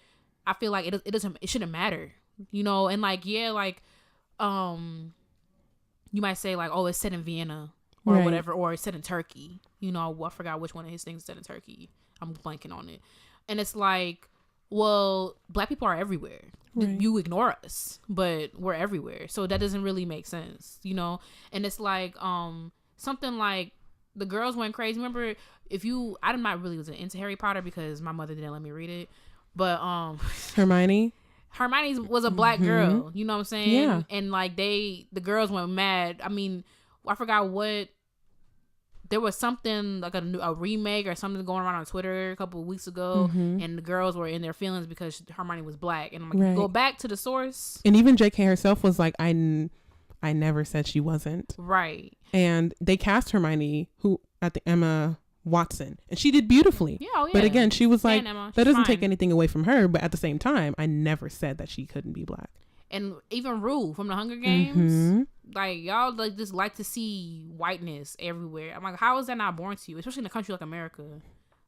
I feel like it shouldn't matter, you know. And like, yeah, like you might say like, oh, it's set in Vienna or whatever, or it's set in Turkey, you know. I forgot which one of his things is set in Turkey. I'm blanking on it. And it's like, well, Black people are everywhere. Right. You ignore us, but we're everywhere. So that doesn't really make sense, you know? And it's like, something like the girls went crazy. Remember, I'm not really into Harry Potter because my mother didn't let me read it, but, Hermione was a Black girl, you know what I'm saying? Yeah. And like the girls went mad. I mean, I forgot what, there was something like a remake or something going around on Twitter a couple of weeks ago, and the girls were in their feelings because Hermione was Black. And I'm like, go back to the source. And even JK herself was like, I never said she wasn't. Right. And they cast Hermione, Emma Watson, and she did beautifully. Yeah, oh yeah. But again, she was like, Emma, that doesn't fine. take anything away from her. But at the same time, I never said that she couldn't be Black. And even Rue from the Hunger Games, like y'all like to see whiteness everywhere. I'm like, how is that not born to you, especially in a country like America,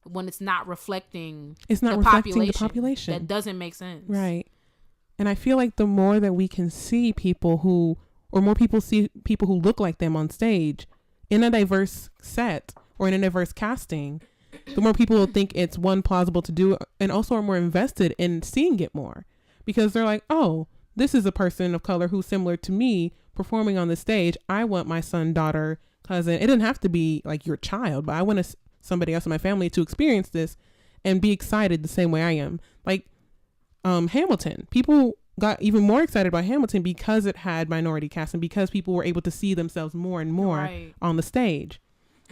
when it's not reflecting the population? That doesn't make sense, right? And I feel like the more that we can see people who look like them on stage in a diverse set or in a diverse casting, the more people will think it's plausible to do, and also are more invested in seeing it more, because they're like, oh, this is a person of color who's similar to me performing on the stage. I want my son, daughter, cousin. It doesn't have to be like your child, but I want somebody else in my family to experience this and be excited the same way I am. Like Hamilton. People got even more excited about Hamilton because it had minority cast and because people were able to see themselves more and more on the stage.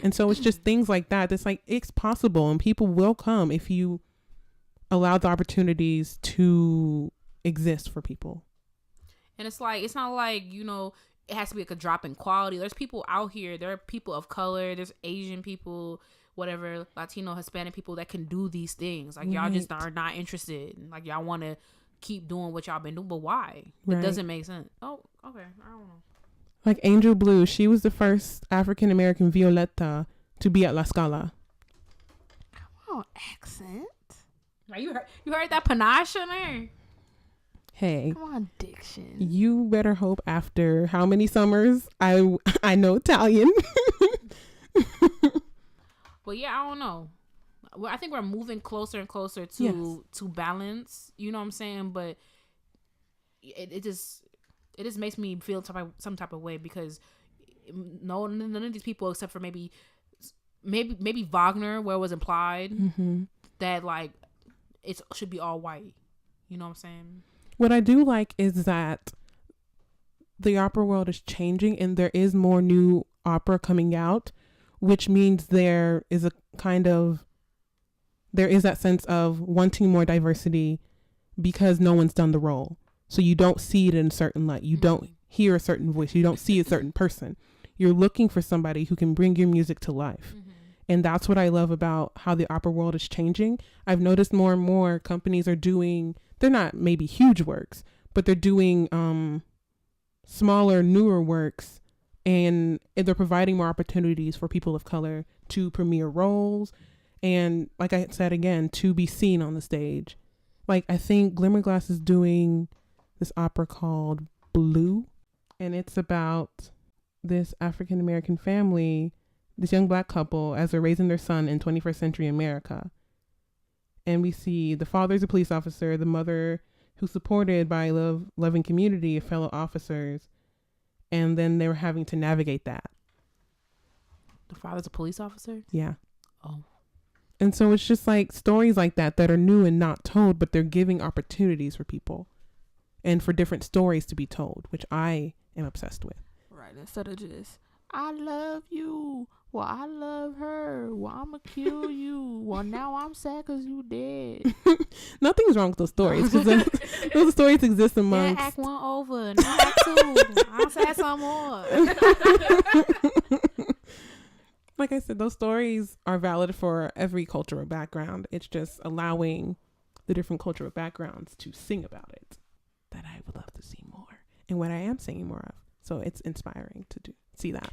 And so it's just things like that. That's like, it's possible, and people will come if you allow the opportunities to exist for people. And it's like, it's not like, you know, it has to be like a drop in quality. There's people out here. There are people of color. There's Asian people whatever Latino, Hispanic people that can do these things. Like y'all just are not interested. Like y'all want to keep doing what y'all been doing, but why? It doesn't make sense. Oh, okay. I don't know. Like Angel Blue, she was the first African American Violetta to be at La Scala. Come on, accent. Like you heard that panache in there? Hey, come on, diction. You better hope after how many summers I know Italian. But yeah, I don't know. Well, I think we're moving closer and closer to balance. You know what I'm saying? But it just makes me feel some type of way because none of these people, except for maybe Wagner, where it was implied that like it should be all white. You know what I'm saying? What I do like is that the opera world is changing and there is more new opera coming out, which means there is that sense of wanting more diversity because no one's done the role. So you don't see it in a certain light. You don't hear a certain voice. You don't see a certain person. You're looking for somebody who can bring your music to life. And that's what I love about how the opera world is changing. I've noticed more and more companies are doing, they're not maybe huge works, but they're doing smaller, newer works. And they're providing more opportunities for people of color to premiere roles. And like I said again, to be seen on the stage. Like I think Glimmerglass is doing this opera called Blue. And it's about this African American family, this young black couple, as they're raising their son in 21st century America. And we see the father's a police officer, the mother who's supported by a loving community of fellow officers. And then they were having to navigate that. The father's a police officer? Yeah. Oh. And so it's just like stories like that are new and not told, but they're giving opportunities for people and for different stories to be told, which I am obsessed with. Right. Instead of just, I love you. Well, I love her. Well, I'm going to kill you. Well, now I'm sad because you dead. Nothing's wrong with those stories. Because those stories exist amongst... Yeah, act one over. Now act two. I'm sad some more. Like I said, those stories are valid for every cultural background. It's just allowing the different cultural backgrounds to sing about it that I would love to see more. And what I am singing more of. So it's inspiring to see that.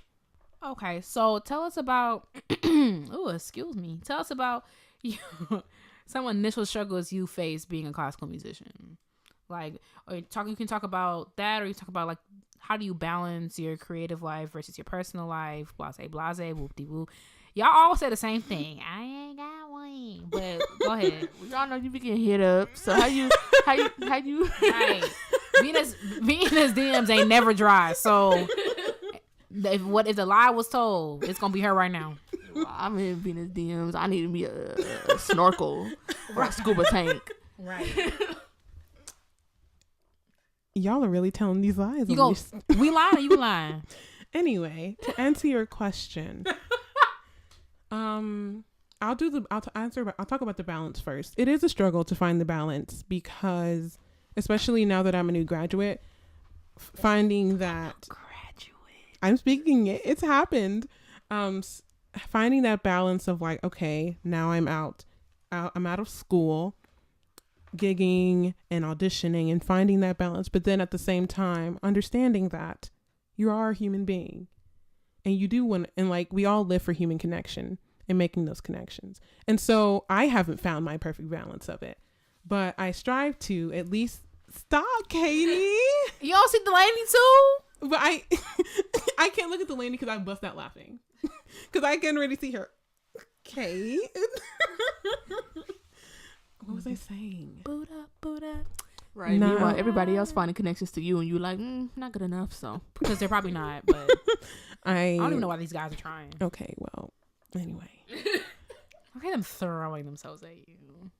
Okay, so tell us about excuse me. Tell us about some initial struggles you faced being a classical musician. Like, you can talk about that, or you talk about like how do you balance your creative life versus your personal life? Blase, whoop de whoop. Y'all all say the same thing. I ain't got one, but go ahead. Y'all know you be getting hit up. So how you? Right. Veenas DMs ain't never dry. So if the lie was told, it's gonna be her right now. Well, I'm in Veenas DMs. I need me a snorkel or a scuba tank. Right. Y'all are really telling these lies. We lying or you lying? Anyway, to answer your question, I'll talk about the balance first. It is a struggle to find the balance because, especially now that I'm a new graduate, finding that I'm speaking it. It's happened. Finding that balance of like, okay, now I'm out of school, gigging and auditioning, and finding that balance. But then at the same time, understanding that you are a human being, and you do want, and like we all live for human connection and making those connections. And so I haven't found my perfect balance of it, but I strive to at least stop, Katie. You all see Delaney too? But I can't look at Delaney because I bust out laughing because I can already see her. Kate. What was I saying? Boot up. Right. No. Meanwhile, everybody else finding connections to you, and you like, not good enough. So because they're probably not. But I don't even know why these guys are trying. Okay. Well. Anyway. Look at them throwing themselves at you.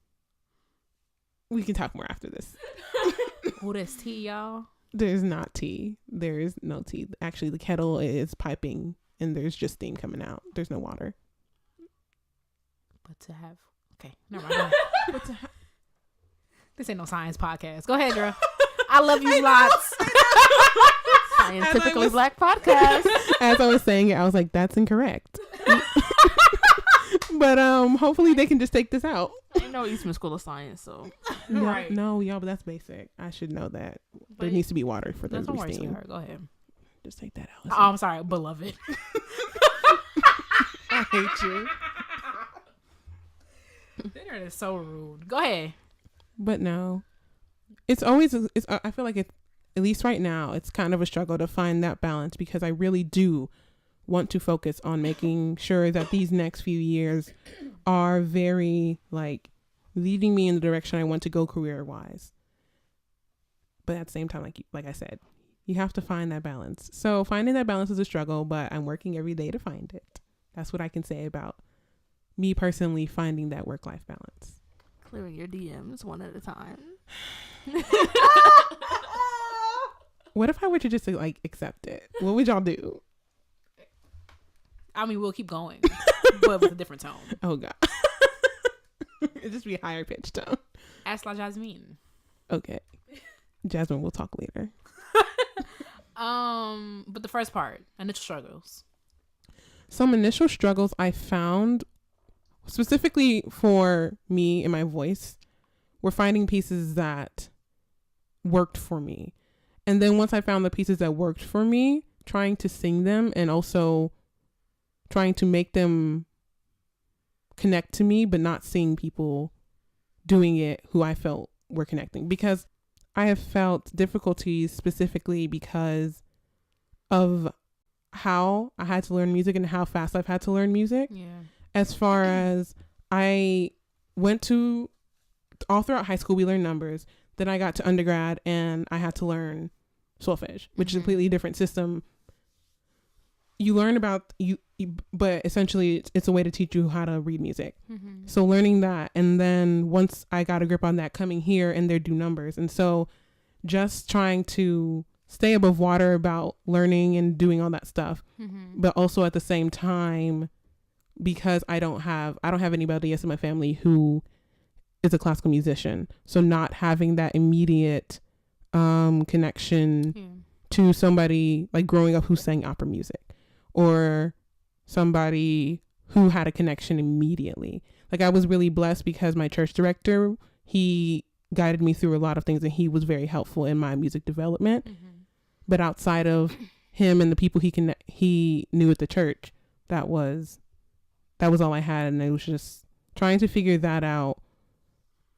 We can talk more after this. Oh, there's tea, y'all. There's not tea. There is no tea. Actually, the kettle is piping, and there's just steam coming out. There's no water. But to have, okay, never mind. This ain't no science podcast. Go ahead, girl. I love you lots. Scientifically Black podcast. As I was saying it, I was like, that's incorrect. But hopefully they can just take this out. I know Eastman School of Science, so No, no, y'all, but that's basic. I should know that. There needs to be water for them to be steamed. Go ahead. Just take that out. Oh, I'm sorry, beloved. I hate you. The internet is so rude. Go ahead. But no, it's always. I feel like it. At least right now, it's kind of a struggle to find that balance because I really do want to focus on making sure that these next few years are very like leading me in the direction I want to go career wise. But at the same time, like I said, you have to find that balance. So finding that balance is a struggle, but I'm working every day to find it. That's what I can say about me personally finding that work-life balance. Clearing your DMs one at a time. What if I were to just like accept it? What would y'all do? I mean, we'll keep going, but with a different tone. Oh God. It'd just be a higher pitched tone. Ask La Jasmine. Okay. Jasmine, we'll talk later. But the first part, initial struggles. Some initial struggles I found specifically for me and my voice were finding pieces that worked for me. And then once I found the pieces that worked for me, trying to sing them and also trying to make them connect to me, but not seeing people doing it who I felt were connecting. Because I have felt difficulties specifically because of how I had to learn music and how fast I've had to learn music. Yeah. As far as I went to, all throughout high school, we learned numbers. Then I got to undergrad and I had to learn solfege, which is a completely different system. You learn about but essentially it's a way to teach you how to read music. So learning that, and then once I got a grip on that, coming here and they do numbers, and so just trying to stay above water about learning and doing all that stuff, but also at the same time, because I don't have anybody else in my family who is a classical musician, so not having that immediate connection to somebody like growing up who sang opera music, or somebody who had a connection immediately. Like I was really blessed because my church director, he guided me through a lot of things and he was very helpful in my music development. But outside of him and the people he knew at the church, that was all I had. And it was just trying to figure that out,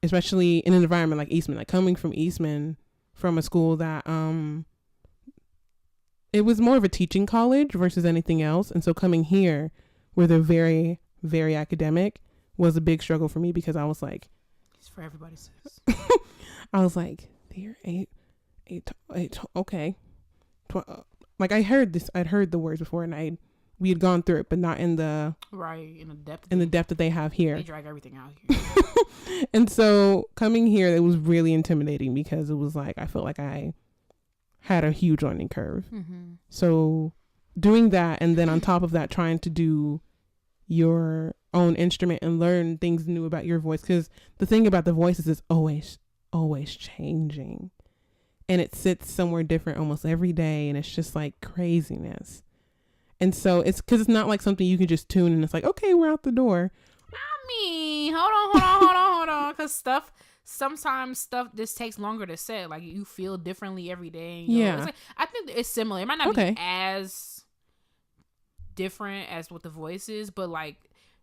especially in an environment like Eastman, like coming from Eastman, from a school that it was more of a teaching college versus anything else. And so coming here where they're very, very academic was a big struggle for me because I was like, it's for everybody, sis. I was like, they're eight, okay. Like I'd heard the words before and we had gone through it, but not in the depth that they have here. They drag everything out here. And so coming here, it was really intimidating because it was like, I felt like I had a huge learning curve. So doing that, and then on top of that, trying to do your own instrument and learn things new about your voice. Because the thing about the voice is it's always changing. And it sits somewhere different almost every day. And it's just like craziness. And so it's because it's not like something you can just tune and it's like, okay, we're out the door. I mean, hold on. Because sometimes stuff just takes longer to set. Like you feel differently every day. Yeah. It's like, I think it's similar. It might not be as different as what the voice is, but like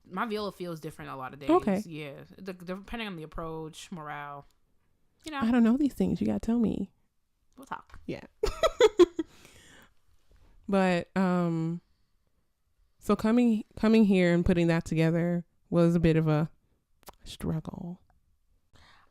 my viola feels different a lot of days. Okay. Yeah. Depending on the approach, morale. I don't know these things. You got to tell me. We'll talk. Yeah. But so coming here and putting that together was a bit of a struggle.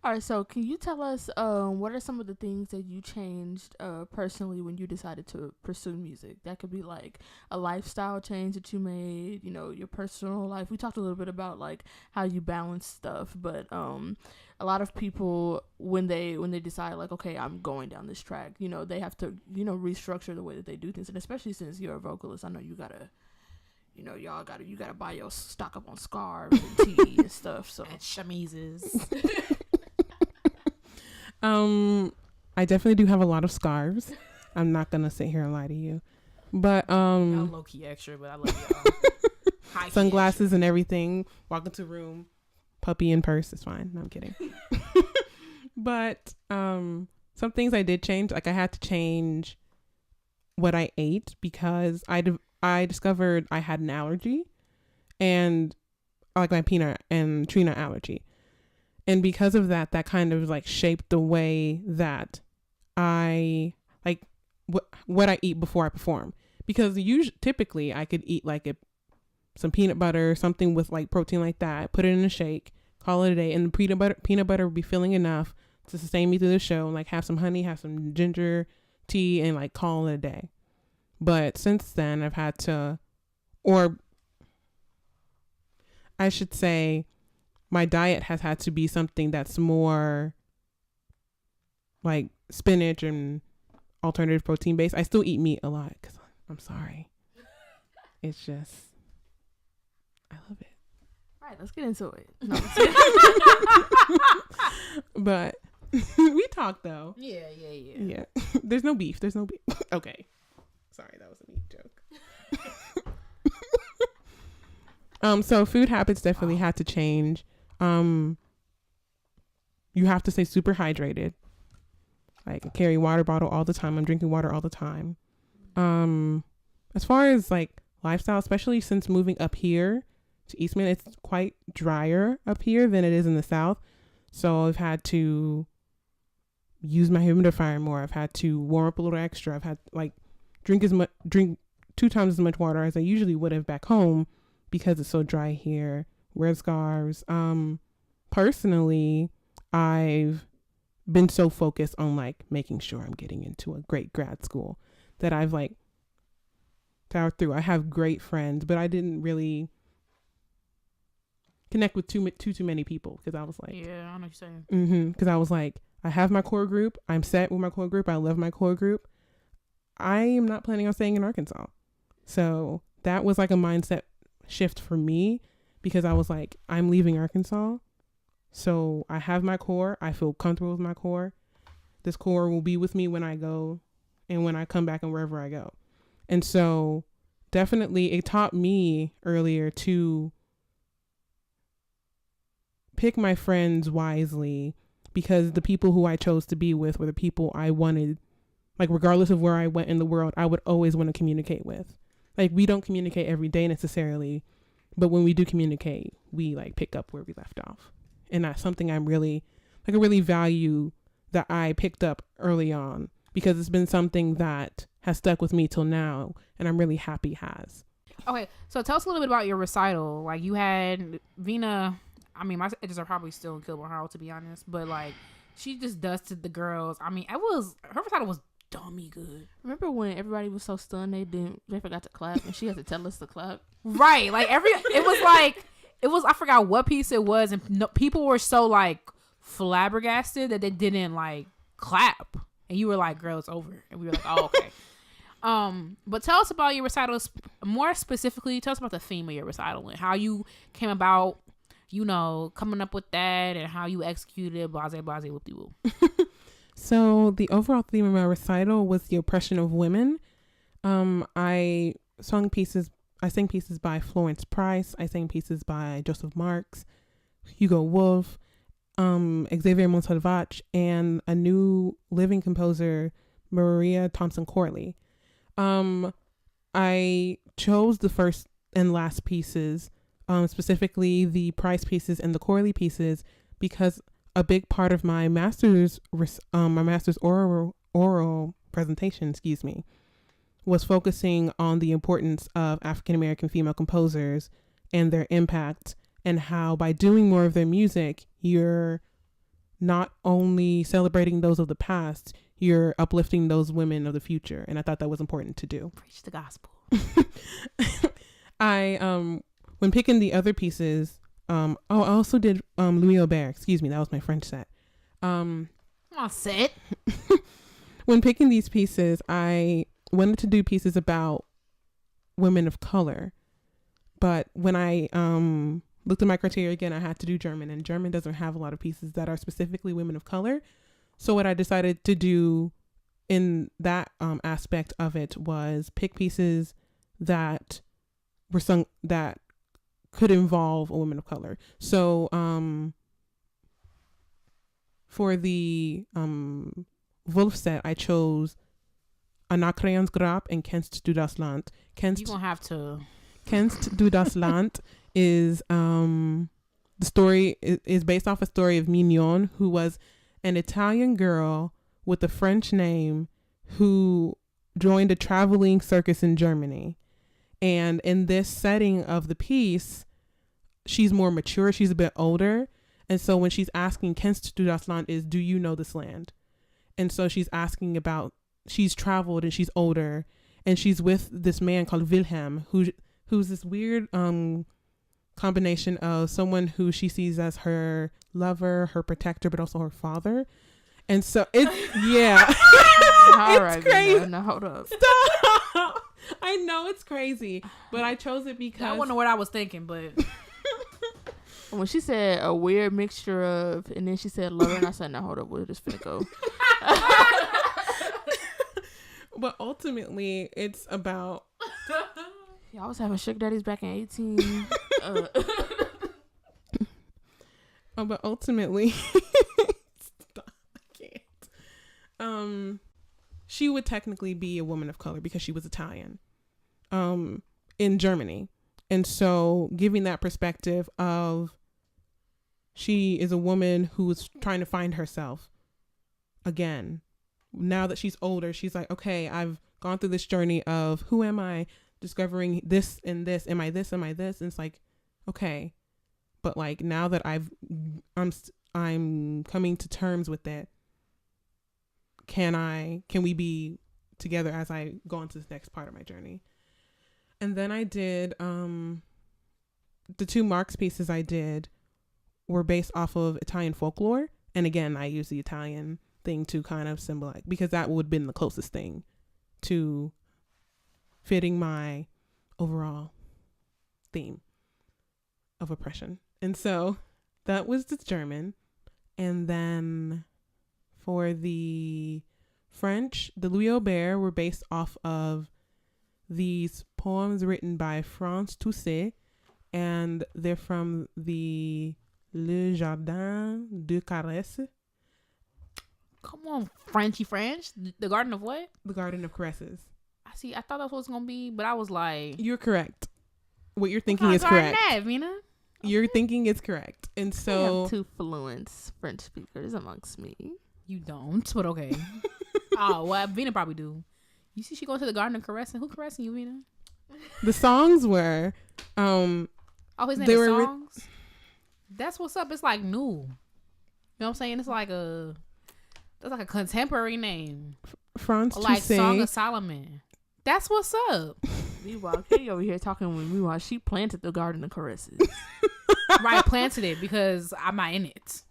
All right, so can you tell us what are some of the things that you changed personally when you decided to pursue music? That could be like a lifestyle change that you made, your personal life. We talked a little bit about like how you balance stuff, but a lot of people when they decide like, okay, I'm going down this track, they have to restructure the way that they do things, and especially since you're a vocalist, I know you gotta. You gotta buy your stock up on scarves and tea and stuff. So and chemises. I definitely do have a lot of scarves. I'm not gonna sit here and lie to you, but I'm low key extra, but I love y'all. sunglasses and everything. Walk into a room, puppy and purse is fine. No, I'm kidding. But some things I did change. Like I had to change what I ate because I discovered I had an allergy, and like my peanut and tree nut allergy. And because of that, that kind of like shaped the way that I like what I eat before I perform. Because typically I could eat like some peanut butter, something with like protein like that, put it in a shake, call it a day, and the peanut butter would be filling enough to sustain me through the show. And like have some honey, have some ginger tea, and like call it a day. But since then, I've had to, or I should say, my diet has had to be something that's more like spinach and alternative protein based. I still eat meat a lot because I'm sorry. It's just, I love it. All right, let's get into it. No, but we talk though. Yeah. There's no beef. Okay. Sorry, that was a meat joke. So food habits definitely had to change. You have to stay super hydrated. Like I carry a water bottle all the time. I'm drinking water all the time. As far as like lifestyle, especially since moving up here to Eastman, it's quite drier up here than it is in the South. So I've had to use my humidifier more. I've had to warm up a little extra. I've had like drink 2 times as much water as I usually would have back home because it's so dry here. Wear scarves. Personally, I've been so focused on like making sure I'm getting into a great grad school that I've like powered through. I have great friends, but I didn't really connect with too many people because I was like, yeah, I know what you're saying. Because I was like, I have my core group. I'm set with my core group. I love my core group. I am not planning on staying in Arkansas. So that was like a mindset shift for me because I was like, I'm leaving Arkansas. So I have my core. I feel comfortable with my core. This core will be with me when I go and when I come back and wherever I go. And so definitely it taught me earlier to pick my friends wisely because the people who I chose to be with were the people I wanted. Like regardless of where I went in the world, I would always want to communicate with. Like we don't communicate every day necessarily, but when we do communicate, we like pick up where we left off. And that's something I really value that I picked up early on because it's been something that has stuck with me till now. And I'm really happy has. Okay. So tell us a little bit about your recital. Like you had Veena. I mean, my edges are probably still in Kilburn Hall to be honest, but like she just dusted the girls. I mean, her recital was dummy good. Remember when everybody was so stunned they forgot to clap and she had to tell us to clap? Right. Like it was I forgot what piece it was, and people were so like flabbergasted that they didn't like clap, and you were like, "Girl, it's over," and we were like, "Oh, okay." But tell us about your recitals more specifically. Tell us about the theme of your recital and how you came about, coming up with that and how you executed blase whoop de whoop. So the overall theme of my recital was the oppression of women. I sang pieces by Florence Price. I sang pieces by Joseph Marx, Hugo Wolf, Xavier Montalvat, and a new living composer, Maria Thompson Corley. I chose the first and last pieces, specifically the Price pieces and the Corley pieces, because a big part of my master's oral presentation, was focusing on the importance of African American female composers and their impact, and how by doing more of their music, you're not only celebrating those of the past, you're uplifting those women of the future. And I thought that was important to do. Preach the gospel. When picking the other pieces, I also did Louis Aubert. That was my French set. Come on, sit. When picking these pieces, I wanted to do pieces about women of color, but when I looked at my criteria again, I had to do German, and German doesn't have a lot of pieces that are specifically women of color. So what I decided to do in that aspect of it was pick pieces that were sung, that could involve a woman of color. So for the Wolf set, I chose Anakreansgrap and Kennst du das Land. You gonna have to. Kennst du das Land is the story is based off a story of Mignon, who was an Italian girl with a French name who joined a traveling circus in Germany. And in this setting of the piece, she's more mature. She's a bit older. And so when she's asking, Kennst du das Land is, do you know this land? And so she's asking about, she's traveled and she's older. And she's with this man called Wilhelm, who's this weird combination of someone who she sees as her lover, her protector, but also her father. And so it's, yeah. All right, crazy. Now hold up. Stop. I know it's crazy, but I chose it because I wonder what I was thinking, but when she said a weird mixture of, and then she said lover, and I said, no, hold up, we're just finna go. But ultimately, it's about. Y'all was having sugar daddies back in 18. But ultimately, stop, I can't. She would technically be a woman of color because she was Italian, in Germany, and so giving that perspective of she is a woman who's trying to find herself again. Now that she's older, she's like, okay, I've gone through this journey of who am I, discovering this and this. Am I this? Am I this? And it's like, okay, but like now that I'm coming to terms with it. Can we be together as I go into this next part of my journey? And then I did the two Marx pieces I did were based off of Italian folklore, and again I use the Italian thing to kind of symbolize, because that would have been the closest thing to fitting my overall theme of oppression. And so that was the German. And then for the French, the Louis Aubert were based off of these poems written by France Toussaint, and they're from the Le Jardin de Caresse. Come on, Frenchy French. The Garden of what? The Garden of Caresses. I see. I thought that's what it was gonna be, but I was like, you're correct. What you're thinking is correct. Veena? You're thinking is correct. And so we have two fluent French speakers amongst me. You don't, but okay. Oh, well, Veena probably do. You see, she go to the Garden of Caressing. Who caressing you, Veena? The songs were, oh, his name is Songs. That's what's up. It's like new. You know what I'm saying? It's like that's like a contemporary name. France like Toussaint. Song of Solomon. That's what's up. Meanwhile, Katie over here talking with me while she planted the Garden of Caresses. Right, planted it because I'm not in it.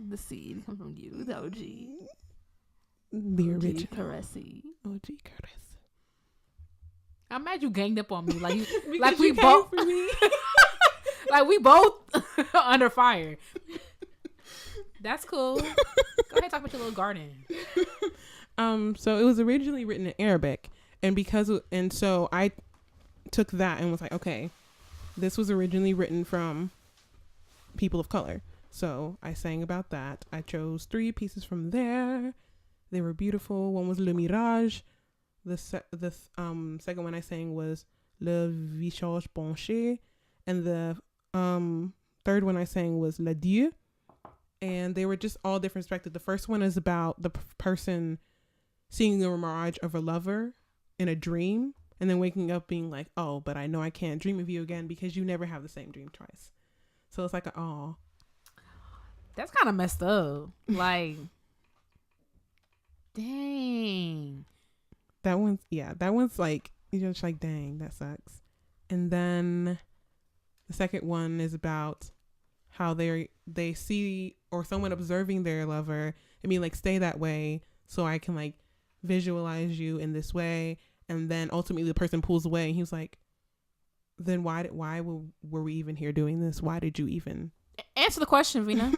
The seed come from you, the OG. The original. Caressy. OG Caress. I'm mad you ganged up on me. Like you, Because like you we both for me. like we both under fire. That's cool. Go ahead, talk about your little garden. So it was originally written in Arabic, and so I took that and was like, okay, this was originally written from people of color. So I sang about that. I chose 3 pieces from there. They were beautiful. One was Le Mirage. The second one I sang was Le Visage Penché, and the third one I sang was L'Adieu. And they were just all different perspectives. The first one is about the person seeing the mirage of a lover in a dream, and then waking up being like, oh, but I know I can't dream of you again because you never have the same dream twice. So it's like, oh, that's kind of messed up. Like, dang. That one's like, you're just like, dang, that sucks. And then the second one is about how they see, or someone observing their lover and being like, stay that way so I can like visualize you in this way. And then ultimately the person pulls away and he was like, then why were we even here doing this? Why did you even answer the question, Veena?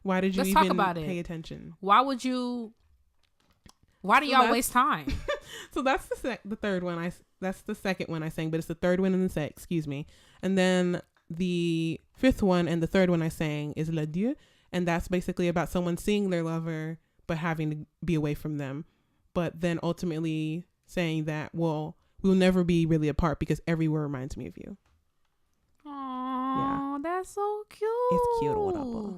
Why did you Let's even talk about pay it. attention? Why do y'all waste time? So that's the third one. That's the second one I sang, but it's the third one in the set. Excuse me. And then the fifth one and the third one I sang is l'adieu, and that's basically about someone seeing their lover but having to be away from them, but then ultimately saying that, well, we'll never be really apart because every word reminds me of you. Oh, that's so cute. It's cute. Whatever.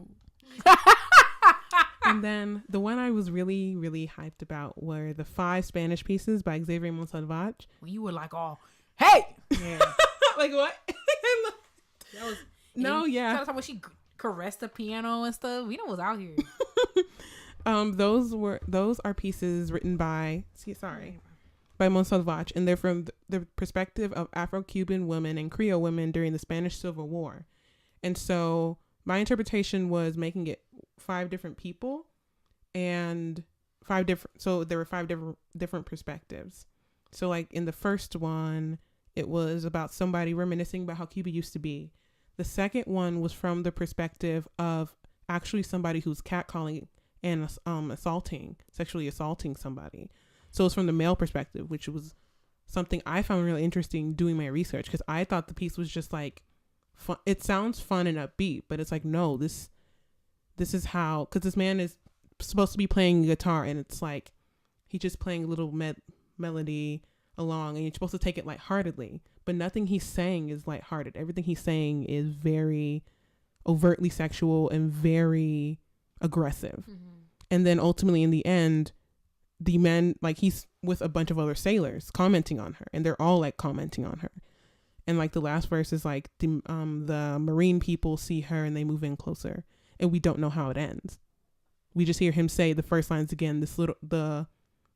And then the one I was really, really hyped about were the 5 Spanish pieces by Xavier Monsalvat. When you were like, oh, hey! Yeah. Like what? That was, no, yeah. When she caressed the piano and stuff. Veena was out here. Those are pieces written by Monsalvat, and they're from the perspective of Afro-Cuban women and Creole women during the Spanish Civil War. And so my interpretation was making it 5 different people and there were 5 different perspectives. So like in the first one, it was about somebody reminiscing about how Cuba used to be. The second one was from the perspective of actually somebody who's catcalling and sexually assaulting somebody. So it's from the male perspective, which was something I found really interesting doing my research, because I thought the piece was just like fun. It sounds fun and upbeat, but it's like, no, this is how, because this man is supposed to be playing guitar, and it's like he's just playing a little melody along, and you're supposed to take it lightheartedly, but nothing he's saying is lighthearted. Everything he's saying is very overtly sexual and very aggressive. Mm-hmm. And then ultimately in the end, the men, like, he's with a bunch of other sailors commenting on her, and they're all like commenting on her. And like the last verse is like the marine people see her and they move in closer, and we don't know how it ends. We just hear him say the first lines again. The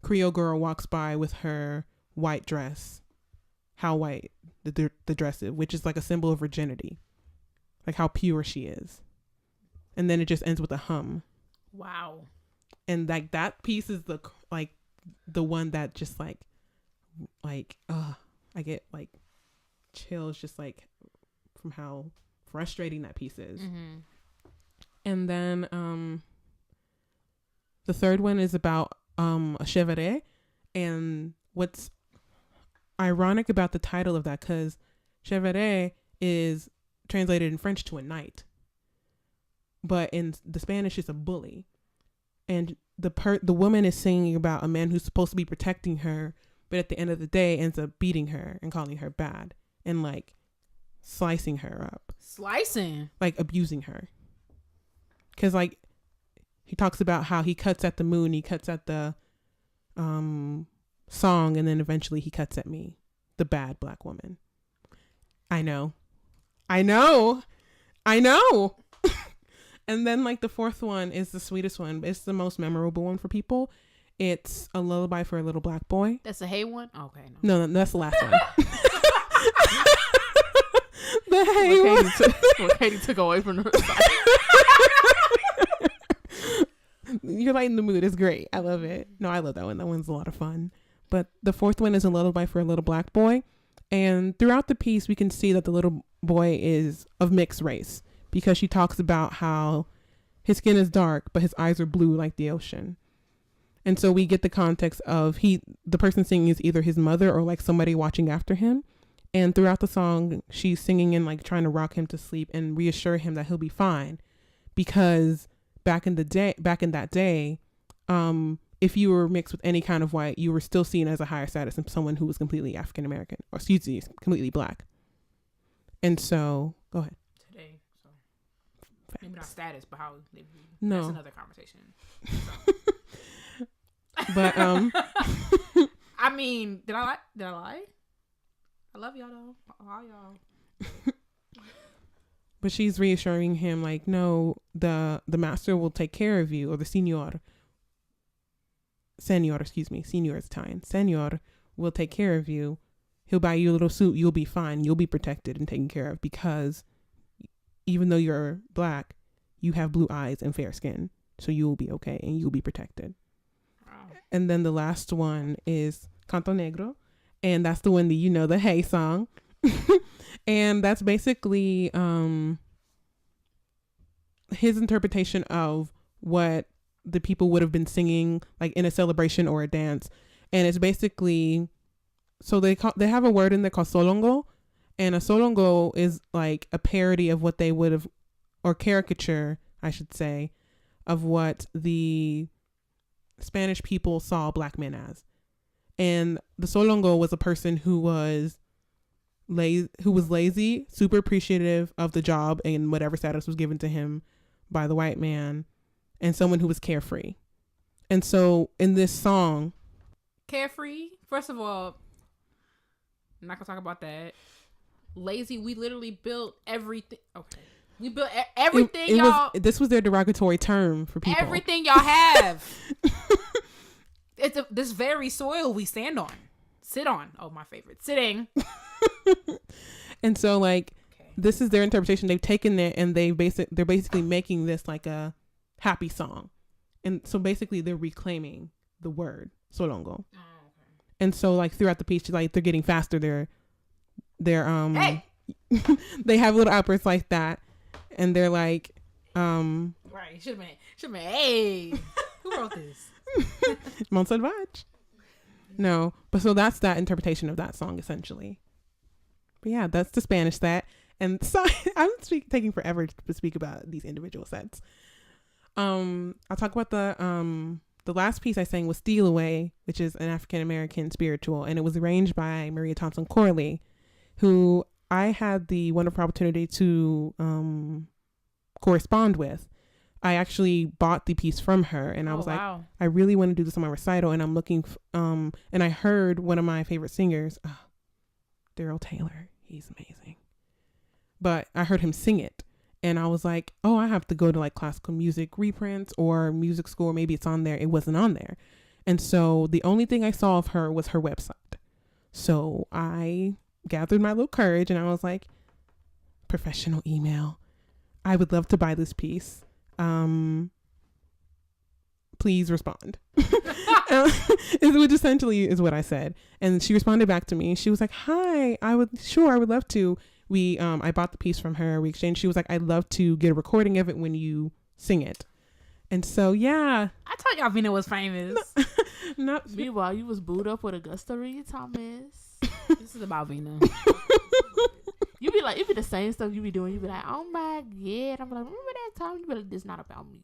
Creole girl walks by with her white dress. How white the dress is, which is like a symbol of virginity, like how pure she is. And then it just ends with a hum. Wow. And like that piece is the one that just like I get like chills just like from how frustrating that piece is. Mm-hmm. And then the third one is about a cheveret, and what's ironic about the title of that, because cheveret is translated in French to a knight, but in the Spanish it's a bully. And the woman is singing about a man who's supposed to be protecting her, but at the end of the day ends up beating her and calling her bad and like slicing her up. Like abusing her. Because like he talks about how he cuts at the moon, he cuts at the song, and then eventually he cuts at me, the bad black woman. I know. And then like the fourth one is the sweetest one. It's the most memorable one for people. It's A Lullaby for a Little Black Boy. That's a Hey one? Okay. No, that's the last one. The Hey one. Katie took away from her side. You're lighting the mood. It's great. I love it. No, I love that one. That one's a lot of fun. But the fourth one is A Lullaby for a Little Black Boy. And throughout the piece, we can see that the little boy is of mixed race, because she talks about how his skin is dark, but his eyes are blue like the ocean. And so we get the context of the person singing is either his mother or like somebody watching after him. And throughout the song, she's singing and like trying to rock him to sleep and reassure him that he'll be fine, because back in that day, if you were mixed with any kind of white, you were still seen as a higher status than someone who was completely African American, or excuse me, completely black. And so, go ahead. Today, so maybe not status, but how they view. No, that's another conversation. So. But I mean, did I lie? I love y'all though. All y'all. But she's reassuring him like, no, the master will take care of you, or the senor, excuse me, senor is Italian. Senor will take care of you. He'll buy you a little suit. You'll be fine. You'll be protected and taken care of, because even though you're black, you have blue eyes and fair skin. So you will be okay and you'll be protected. Wow. And then the last one is Canto Negro. And that's the one that, the Hey song. And that's basically his interpretation of what the people would have been singing like in a celebration or a dance. And it's basically, so they have a word in there called solongo, And a solongo is like a parody of what they would have, or caricature, I should say, of what the Spanish people saw black men as. And the solongo was a person who was lazy, super appreciative of the job and whatever status was given to him by the white man, and someone who was carefree. And so in this song, carefree, first of all, I'm not gonna talk about that. Lazy, we literally built everything. Okay, we built everything, y'all. This was their derogatory term for people. Everything y'all have. It's this very soil we stand on, sit on. Oh, my favorite, sitting. And so, like, this is their interpretation. They've taken it and they're basically making this like a happy song, and so basically they're reclaiming the word solongo. Oh, okay. And so, like, throughout the piece, like, they're getting faster. They're hey! They have little outbursts like that, and they're like, right, should have been, hey, who wrote this? Mozart. No, but so that's that interpretation of that song essentially. But yeah, that's the Spanish set. And so I'm taking forever to speak about these individual sets. I'll talk about the last piece I sang was "Steal Away," which is an African American spiritual, and it was arranged by Maria Thompson Corley, who I had the wonderful opportunity to correspond with. I actually bought the piece from her, and I was like, I really want to do this on my recital, and I'm looking, and I heard one of my favorite singers, Daryl Taylor. He's amazing. But I heard him sing it, and I was like, oh, I have to go to like classical music reprints or music school. Maybe it's on there. It wasn't on there. And so the only thing I saw of her was her website. So I gathered my little courage, and I was like, professional email. I would love to buy this piece. Please respond. Which essentially is what I said. And she responded back to me. She was like, hi, I would love to. I bought the piece from her. We exchanged. She was like, I'd love to get a recording of it when you sing it. And so, yeah. I told y'all Veena was famous. Meanwhile, you was booed up with Augusta Reed Thomas. This is about Veena. You be like, it be the same stuff you be doing. You be like, oh my God. I'm like, remember that time? You be like, this not about me.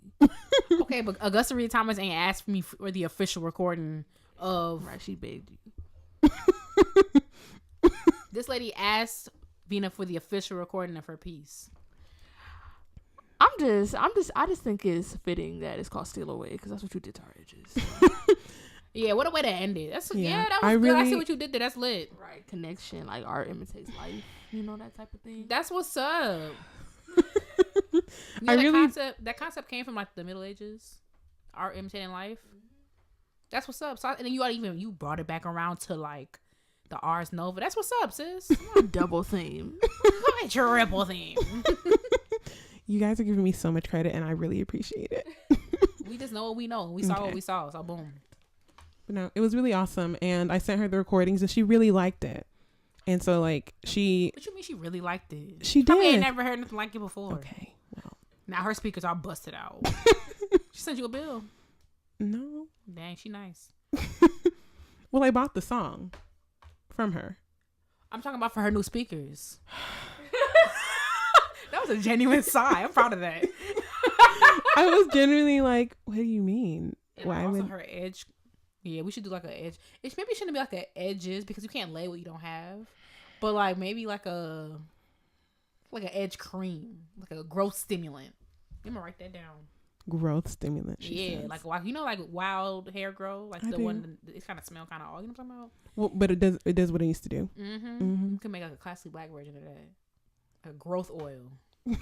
Okay, but Augusta Reed Thomas ain't asked me for the official recording of. Right, she begged you. This lady asked Veena for the official recording of her piece. I just think it's fitting that it's called "Steal Away" because that's what you did to our edges. Yeah, what a way to end it. That was I good. I see what you did there. That's lit. Right, connection, like art imitates life. You know, that type of thing. That's what's up. That concept came from like the Middle Ages, art imitating life. That's what's up. So, and then you brought it back around to like the Ars Nova. That's what's up, sis. Double theme. Triple theme. You guys are giving me so much credit, and I really appreciate it. We just know what we know. We saw what we saw. So boom. But no, it was really awesome, and I sent her the recordings, and she really liked it. And so, like, What you mean she really liked it? She did. Probably ain't never heard nothing like it before. Okay, well. Now her speakers are busted out. She sent you a bill. No. Dang, she nice. Well, I bought the song from her. I'm talking about for her new speakers. That was a genuine sigh. I'm proud of that. I was genuinely like, what do you mean? And why would her edge? Yeah, we should do like an edge. It maybe shouldn't be like an edges because you can't lay what you don't have. But like maybe like an edge cream, like a growth stimulant. I'm gonna write that down. Growth stimulant. Yeah, says. Like like wild hair grow, like one it kind of smell kind of all. You know what I'm talking about? Well, but it does what it used to do. Mm-hmm. You can make like a classically black version of that. A growth oil. yeah.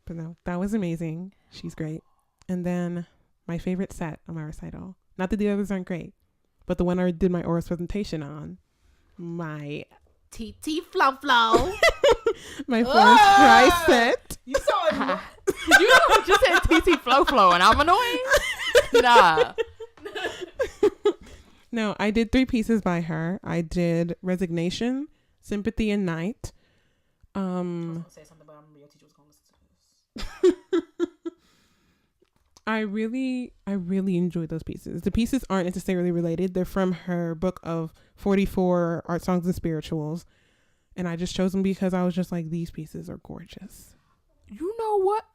But no, that was amazing. She's great. And then my favorite set on my recital. Not that the others aren't great, but the one I did my oral presentation on. My TT Flow. My first try set. You saw it. You just said TT Flow, and I'm annoying. Nah. No, I did 3 pieces by her. I did Resignation, Sympathy, and Night. I was gonna say something, but I remember your teacher was gonna listen to this. I really enjoyed those pieces. The pieces aren't necessarily related. They're from her book of 44 art songs and spirituals. And I just chose them because I was just like, these pieces are gorgeous. You know what?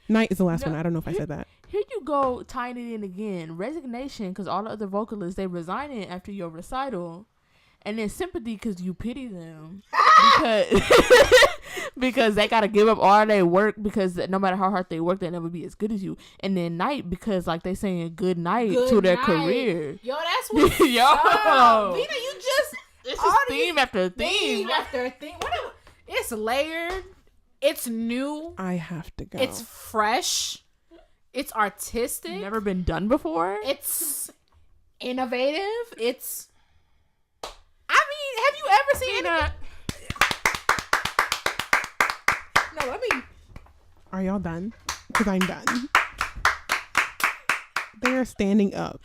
Night is the last one. I don't know if I said that. Here you go, tying it in again. Resignation, because all the other vocalists, they resigning after your recital. And then sympathy, because you pity them. Because they got to give up all their work, because no matter how hard they work, they'll never be as good as you. And then night, because like they saying good night to their career. Yo, that's what. Yo. Veena, you just. It's just theme after theme. After theme. It's layered. It's new. I have to go. It's fresh. It's artistic. Never been done before. It's innovative. It's. I mean, have you ever seen Veena. No, let me. Are y'all done? Because I'm done. They are standing up.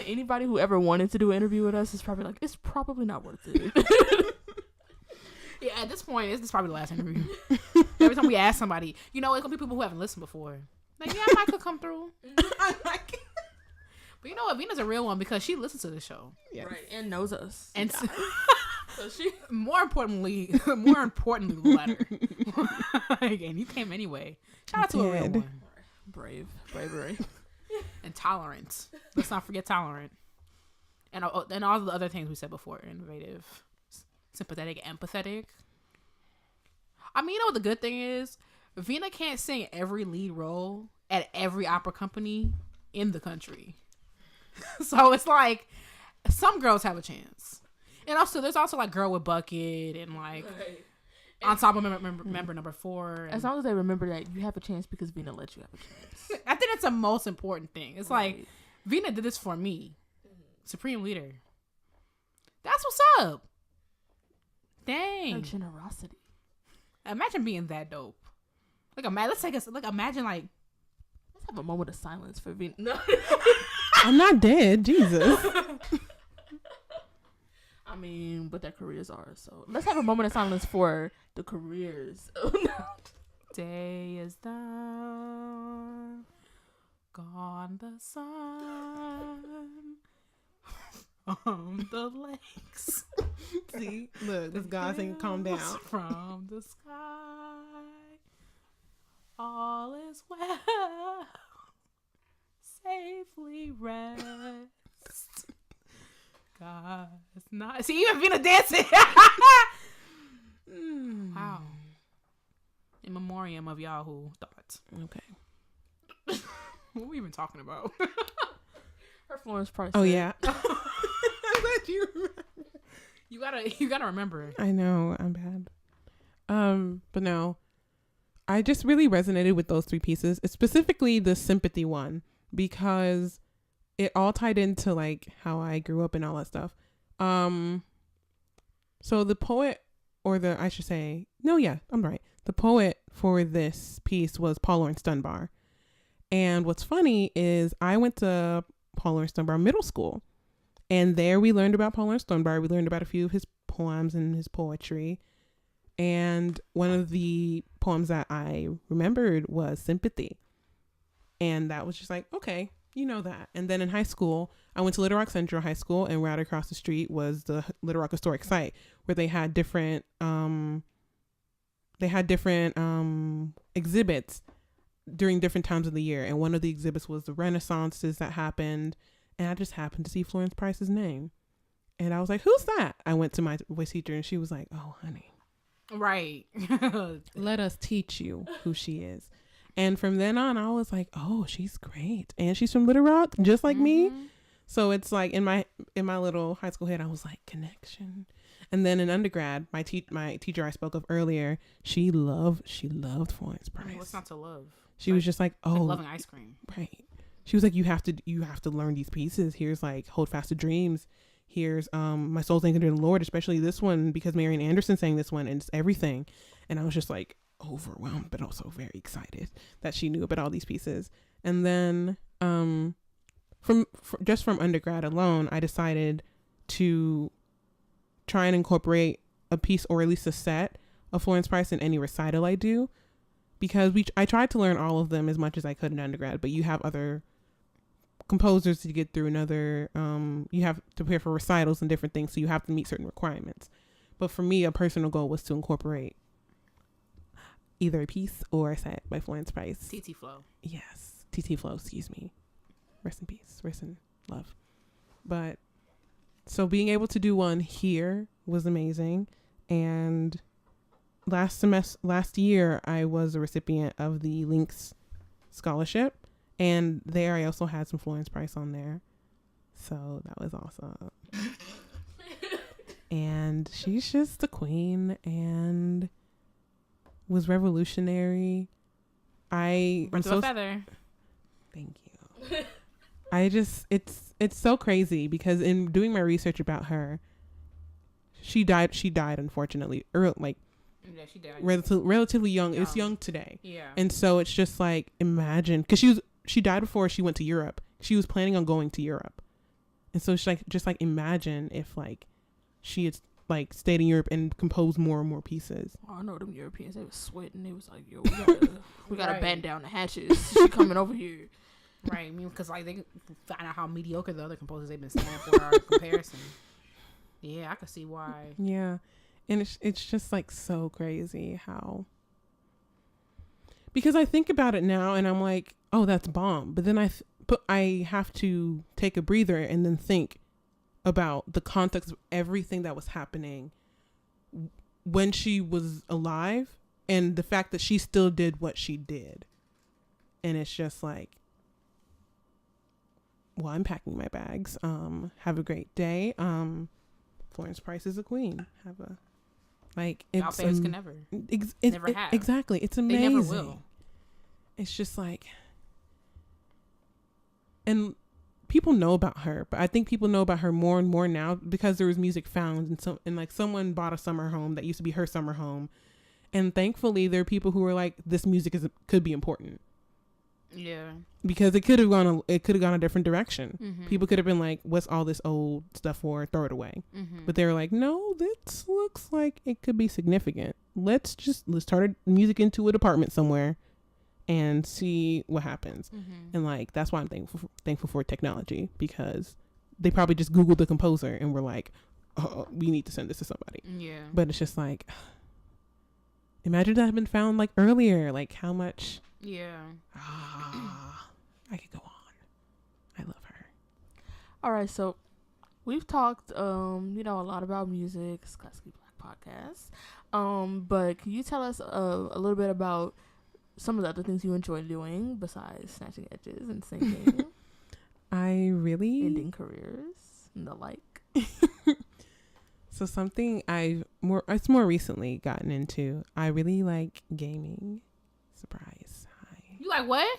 Anybody who ever wanted to do an interview with us is probably like, it's probably not worth it. Yeah, at this point, this is probably the last interview. Every time we ask somebody, you know, it's gonna be people who haven't listened before. Like, yeah, I might could come through. But you know what? Veena's a real one because she listens to the show. Yes. Right, and knows us. And so she more importantly, the letter. Like, and you came anyway. Shout out to a real one. Bravery. And tolerant. Let's not forget tolerant. And all the other things we said before. Innovative, sympathetic, empathetic. I mean, you know what the good thing is? Veena can't sing every lead role at every opera company in the country. So it's like, some girls have a chance. And also, there's also like Girl with Bucket and like ensemble member number 4. As long as they remember that you have a chance because Veena lets you have a chance. I think that's the most important thing. It's like, Veena did this for me. Supreme leader. That's what's up. Dang. Like generosity. Imagine being that dope. Like, imagine like. Let's have a moment of silence for Veena. No. I'm not dead. Jesus. I mean, but their careers are, so let's have a moment of silence for the careers. Day is done, gone the sun from the lakes. See, look, this guy saying, "Calm down." From the sky, all is well. Safely rest. God, it's not. See, even Veena dancing. Wow. In memoriam of Yahoo thoughts. Okay. What were we even talking about? Her Florence Price. Oh yeah. I'm glad you remember. You gotta remember. I know, I'm bad. But no, I just really resonated with those 3 pieces, specifically the sympathy one, because it all tied into like how I grew up and all that stuff. So the poet, the poet for this piece was Paul Laurence Dunbar. And what's funny is I went to Paul Laurence Dunbar Middle School, and there we learned about Paul Laurence Dunbar. We learned about a few of his poems and his poetry. And one of the poems that I remembered was Sympathy. And that was just like, okay, you know that. And then in high school, I went to Little Rock Central High School, and right across the street was the Little Rock Historic Site, where they had different exhibits during different times of the year. And one of the exhibits was the Renaissances that happened, and I just happened to see Florence Price's name. And I was like, who's that? I went to my voice teacher, and she was like, oh, honey. Right. Let us teach you who she is. And from then on, I was like, oh, she's great. And she's from Little Rock, just like me. So it's like in my little high school head, I was like, connection. And then in undergrad, my teacher I spoke of earlier, she loved Florence Price. What's not to love? She was just like, oh, like loving ice cream. Right. She was like, you have to learn these pieces. Here's like Hold Fast to Dreams. Here's My Soul's Anchored in the Lord, especially this one, because Marian Anderson sang this one, and it's everything. And I was just like overwhelmed, but also very excited that she knew about all these pieces. And then from undergrad alone, I decided to try and incorporate a piece, or at least a set a Florence Price in any recital I do, because I tried to learn all of them as much as I could in undergrad, but you have other composers to get through, another you have to prepare for recitals and different things, so you have to meet certain requirements. But for me, a personal goal was to incorporate either a piece or a set by Florence Price. TT Flow. Yes, TT Flow, excuse me. Rest in peace, rest in love. But so being able to do one here was amazing. And last year I was a recipient of the Lynx scholarship, and there I also had some Florence Price on there, so that was awesome. And she's just the queen and was revolutionary. Birds of a feather. Thank you. It's so crazy because in doing my research about her, she died unfortunately, or like she died relatively young. It's young today. Yeah. And so it's just like, imagine, because she died before she went to Europe. She was planning on going to Europe, and so she's like imagine if like she had like stayed in Europe and composed more and more pieces. Oh, I know them Europeans, they was sweating. They was like, yo, we gotta right. Batten down the hatches. She coming over here. Right. I mean, because like they find out how mediocre the other composers they've been standing for are in comparison. Yeah, I could see why. Yeah. And it's just like so crazy how, because I think about it now and I'm like, oh, that's bomb. But then I have to take a breather and then think about the context of everything that was happening when she was alive and the fact that she still did what she did. And it's just like, well, I'm packing my bags. Have a great day. Florence Price is a queen. Have a like. Y'all fans can never. Never have. Exactly. It's amazing. They never will. It's just like, and people know about her, but I think people know about her more and more now because there was music found, and like someone bought a summer home that used to be her summer home, and thankfully there are people who were like, this music could be important. Yeah, because it could have gone a different direction. Mm-hmm. People could have been like, what's all this old stuff for? Throw it away. Mm-hmm. But they were like, no, this looks like it could be significant. Let's start music into a department somewhere and see what happens. Mm-hmm. And like, that's why I'm thankful for technology, because they probably just Googled the composer and were like, oh, we need to send this to somebody. Yeah. But it's just like, imagine that had been found like earlier, like how much. Yeah. I could go on. I love her. All right, so we've talked, a lot about music. It's Classically Black podcast. But can you tell us a little bit about some of the other things you enjoy doing besides snatching edges and singing? I really ending careers and the like. So something it's more recently gotten into. I really like gaming. Surprise. Hi. You like what?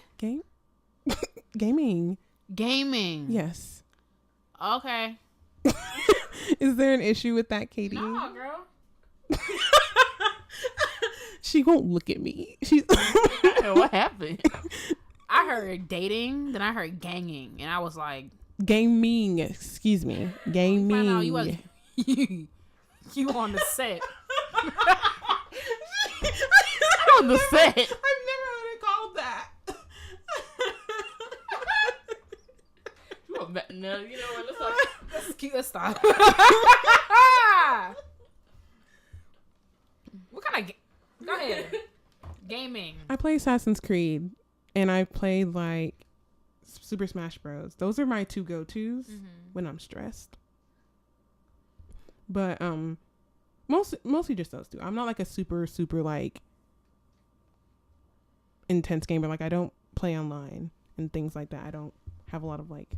Gaming. Gaming. Yes. Okay. Is there an issue with that, Katie? No, girl. She won't look at me. She's what happened? I heard dating, then I heard ganging, and I was like, gaming. Excuse me, gaming. Find out you on the set. On the set. I've never heard it called that. No, you know what? Let's stop. What kind of go ahead. Gaming. I play Assassin's Creed, and I play like Super Smash Bros. Those are my two go-tos when I'm stressed. But mostly just those two. I'm not like a super like intense gamer. Like I don't play online and things like that. I don't have a lot of like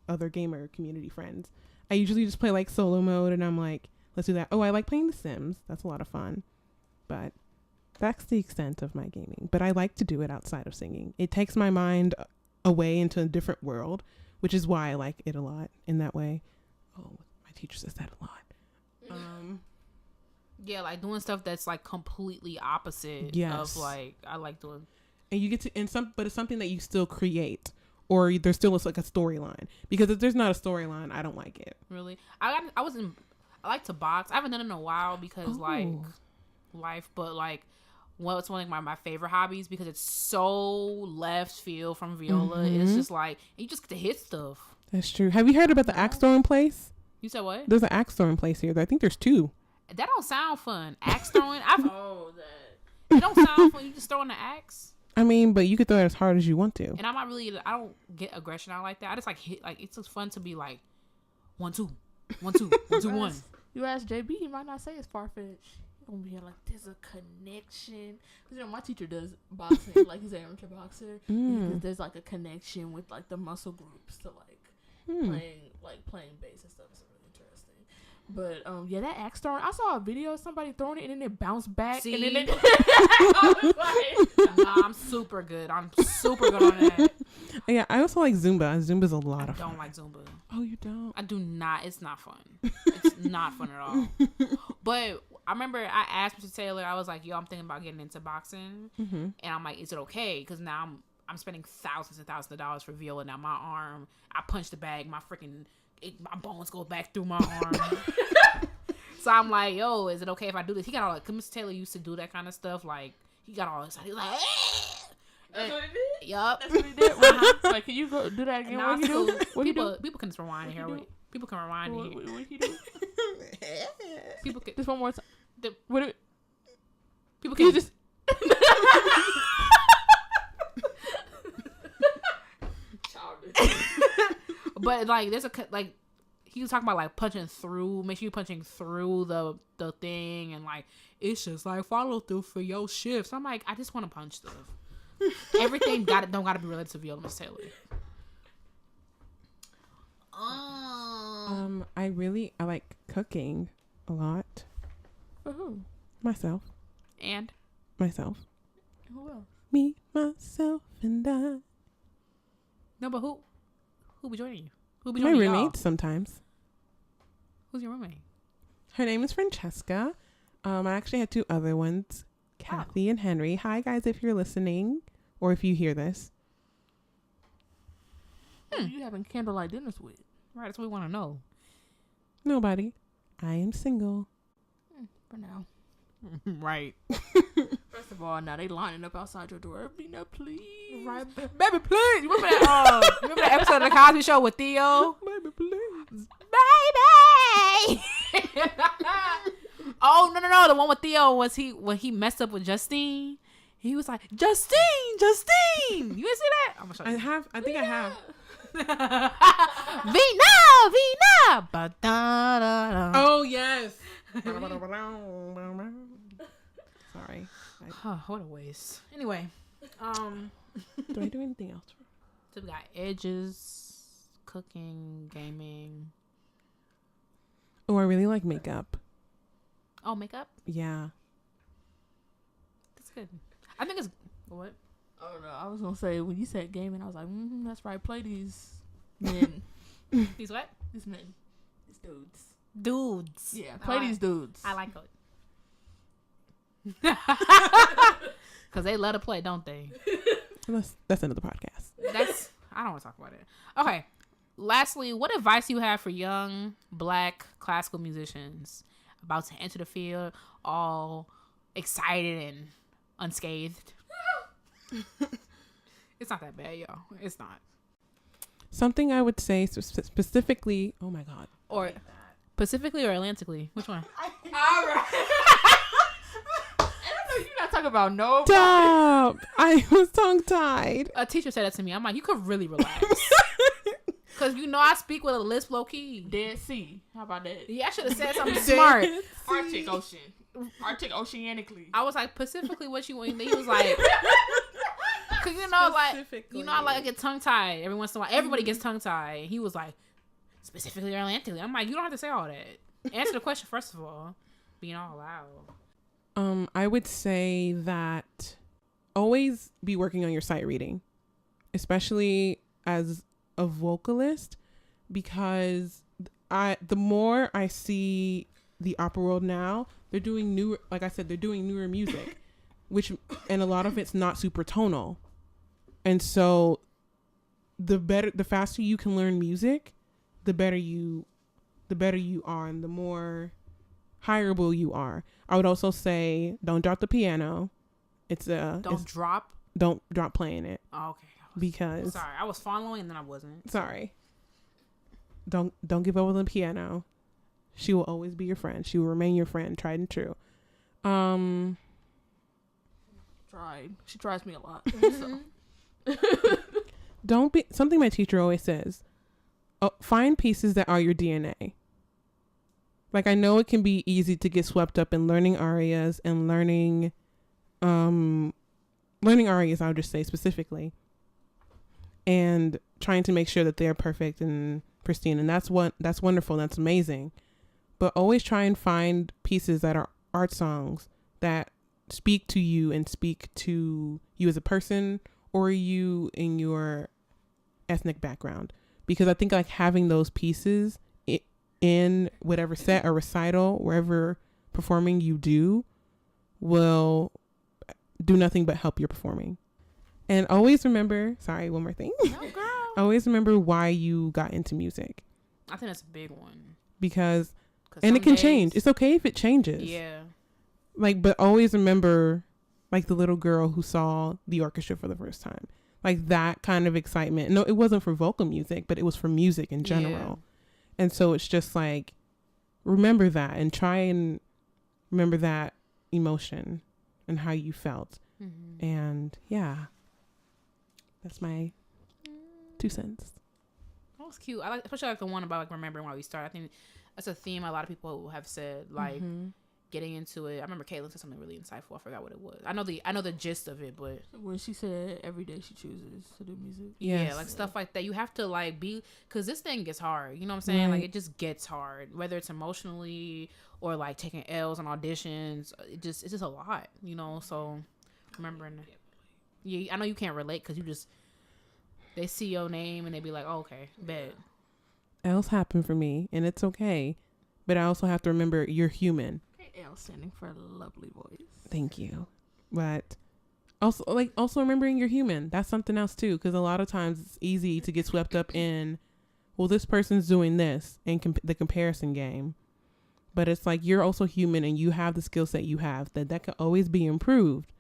other gamer community friends. I usually just play like solo mode, and I'm like, let's do that. Oh, I like playing The Sims. That's a lot of fun. But that's the extent of my gaming. But I like to do it outside of singing. It takes my mind away into a different world, which is why I like it a lot in that way. Oh, my teacher says that a lot. Yeah, like doing stuff that's like completely opposite of like I like doing. And you get to but it's something that you still create, or there's still like a storyline. Because if there's not a storyline, I don't like it. Really, I like to box. I haven't done it in a while because like life, but like, well, it's one of my favorite hobbies because it's so left field from viola. It's just like you just get to hit stuff. That's true. Have you heard about the axe throwing place? You said what? There's an axe throwing place here. I think there's 2. That don't sound fun. Axe throwing. It don't sound fun. You just throwing the axe. I mean, but you could throw it as hard as you want to. And I'm not really. I don't get aggression out like that. I just like hit. Like it's just fun to be like 1 2 1 2 1 2 1. You ask JB, he might not say it's far fetched. He's gonna be here like there's a connection. Cause my teacher does boxing, like he's an amateur boxer. There's like a connection with like the muscle groups to like playing bass and stuff. It's really interesting. But yeah, that axe throwing. I saw a video of somebody throwing it and then it bounced back. See? And then I was like, nah, I'm super good. I'm super good on that. Yeah, I also like Zumba. Zumba's a lot of fun. I don't like Zumba. Oh, you don't? I do not. It's not fun. It's not fun at all. But I remember I asked Mr. Taylor, I was like, yo, I'm thinking about getting into boxing. And I'm like, is it okay? Because now I'm spending thousands and thousands of dollars for viola. Now my arm, I punch the bag, my bones go back through my arm. So I'm like, yo, is it okay if I do this? He got all like, Mr. Taylor used to do that kind of stuff. Like, he got all excited. He was like, that's what he did? Yup. That's what he did? Like, can you go do that again? Nah, What he do? What he do? People can just rewind here. People can rewind here. What he do? People can. Just one more time. People can just. But like, there's like, he was talking about like punching through. Make sure you're punching through the thing, and like it's just like follow through for your shifts. I'm like, I just want to punch stuff. Everything don't gotta be related to viola, Miss Taylor. I like cooking a lot. For who? Myself. And Myself. Who else? Me, myself, and I. No, but who be joining you? Who be My joining roommate y'all? sometimes. Who's your roommate? Her name is Francesca. I actually had 2 other ones, Kathy and Henry. Hi guys, if you're listening or if you hear this. Who you having candlelight dinners with? Right, that's what we want to know. Nobody. I am single. For now. Right. First of all, now they lining up outside your door. Veena, please. Right, baby, please. You remember that episode of the Cosby Show with Theo? Baby, please. Baby. Oh no, the one with Theo was when he messed up with Justine. He was like, Justine. You didn't see that? I'm gonna show you. I think I have. Veena. Ba-da-da-da. Oh yes. Sorry. What a waste. Anyway, Do I do anything else? so we got edges, cooking, gaming. Oh, I really like makeup. Oh, makeup. Yeah. That's good. I think it's what. I don't know. I was gonna say when you said gaming, I was like, that's right. Play these men. These what? These men. These dudes. Dudes. Yeah, play these dudes. I like it. Because they let her play, don't they? That's another podcast. I don't want to talk about it. Okay. Lastly, what advice do you have for young Black classical musicians about to enter the field, all excited and unscathed? It's not that bad, y'all. It's not. Something I would say specifically. Oh my God. Or Pacifically or Atlantically? Which one? All right. You're not talking about no. Stop! I was tongue tied. A teacher said that to me. I'm like, you could really relax. Because I speak with a lisp low key. Dead Sea. How about that? Yeah, I should have said something smart. Arctic Ocean. Arctic Oceanically. I was like, Pacifically, what you want? He was like, because I like to get tongue tied every once in a while. Everybody gets tongue tied. He was like, specifically or Atlantically. I'm like, you don't have to say all that. Answer the question first of all. Being all loud. I would say that always be working on your sight reading, especially as a vocalist, because the more I see the opera world now, they're doing newer music, and a lot of it's not super tonal. And so the faster you can learn music, the better you are, and the more hireable you are. I would also say don't drop the piano. Don't drop playing it. Oh, okay. Because sorry, I was following and then I wasn't. Sorry. Don't give up on the piano. She will always be your friend. She will remain your friend, tried and true. She tries me a lot. Something my teacher always says. Find pieces that are your DNA. Like, I know it can be easy to get swept up in learning arias and learning arias, I would just say specifically, and trying to make sure that they're perfect and pristine. And that's wonderful. That's amazing. But always try and find pieces that are art songs that speak to you and speak to you as a person or you in your ethnic background. Because I think like having those pieces in whatever set or recital, wherever performing you do, will do nothing but help your performing. And always remember, sorry, one more thing. No, girl. Always remember why you got into music. I think that's a big one. Because, and it can change. It's okay if it changes. Yeah. Like, but always remember, like the little girl who saw the orchestra for the first time. Like that kind of excitement. No, it wasn't for vocal music, but it was for music in general. Yeah. And so it's just like, remember that and try and remember that emotion and how you felt. Mm-hmm. And yeah, that's my 2 cents. That was cute. Especially like the one about like remembering why we started. I think that's a theme a lot of people have said, like getting into it. I remember Caitlin said something really insightful. I forgot what it was. I know the gist of it, but when she said every day she chooses to do music. Yes. Yeah, like stuff like that. You have to like be, because this thing gets hard. You know what I'm saying? Right. Like it just gets hard, whether it's emotionally or like taking L's on auditions. It's just a lot, you know. So remembering that. Yeah, I know you can't relate because they see your name and they be like, oh, okay, bet. L's happen for me and it's okay, but I also have to remember you're human. L standing for a lovely voice. Thank you. But also remembering you're human. That's something else too, because a lot of times it's easy to get swept up in, well, this person's doing this and the comparison game. But it's like you're also human and you have the skill set you have that can always be improved.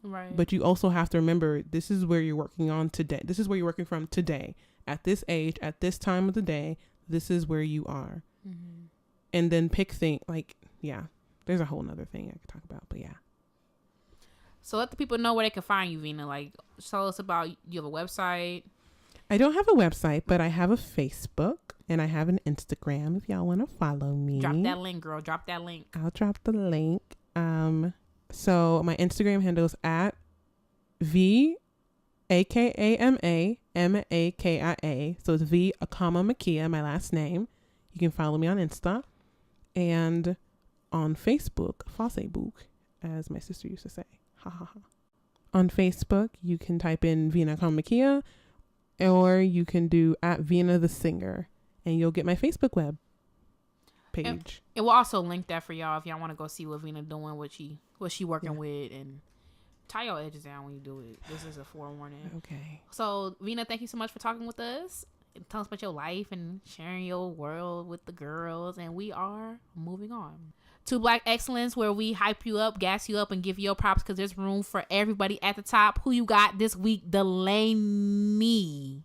Right. But you also have to remember this is where you're working on today. This is where you're working from today. At this age, at this time of the day, this is where you are. Mm-hmm. And then pick things like, yeah. There's a whole nother thing I could talk about, but yeah. So let the people know where they can find you, Veena. Like, tell us about, you have a website? I don't have a website, but I have a Facebook and I have an Instagram if y'all want to follow me. Drop that link, girl. Drop that link. I'll drop the link. So my Instagram handle is at Veena AkamaMakia. So it's Veena AkamaMakia, my last name. You can follow me on Insta. And on Facebook, Facebook, as my sister used to say. Ha ha ha. On Facebook, you can type in Veena AkamaMakia, or you can do at Veena the Singer, and you'll get my Facebook web page. And we'll also link that for y'all if y'all want to go see what Veena doing, what she working with, and tie your edges down when you do it. This is a forewarning. Okay. So, Veena, thank you so much for talking with us. Tell us about your life and sharing your world with the girls, and we are moving on to Black Excellence, where we hype you up, gas you up, and give you your props because there's room for everybody at the top. Who you got this week? Delaney.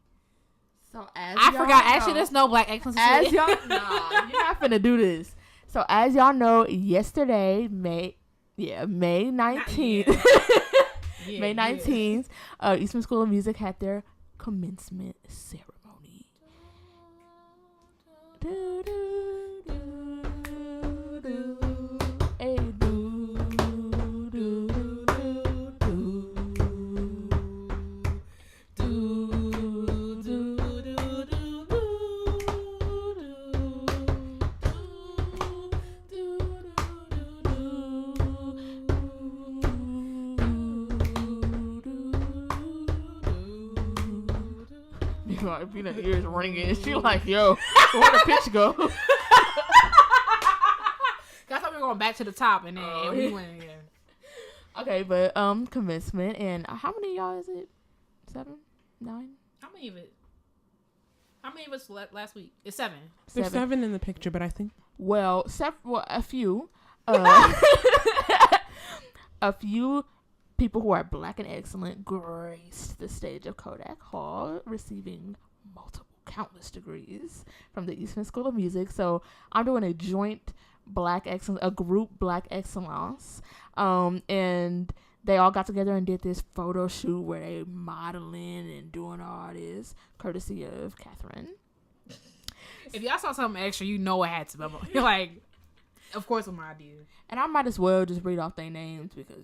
So as I forgot. Actually, there's no Black Excellence. As y'all, nah, you're not finna do this. So as y'all know, yesterday, May 19th, May 19th, Eastman School of Music had their commencement ceremony. Do, do, do, do. Hey, do, do, do, do, do, do, do, Veena ears ringing. She like, yo, where the pitch go? I thought we were going back to the top, and then we went again. Okay, but commencement, and how many of y'all is it? 7, 9? How many of us last week? It's 7. There's 7 in the picture, but I think well, a few. A few people who are Black and excellent graced the stage of Kodak Hall, receiving countless degrees from the Eastman School of Music. So I'm doing a joint group Black excellence, and they all got together and did this photo shoot where they modeling and doing all this, courtesy of Catherine. If y'all saw something extra, you know it had to be. You're like, of course, it's my idea. And I might as well just read off their names because,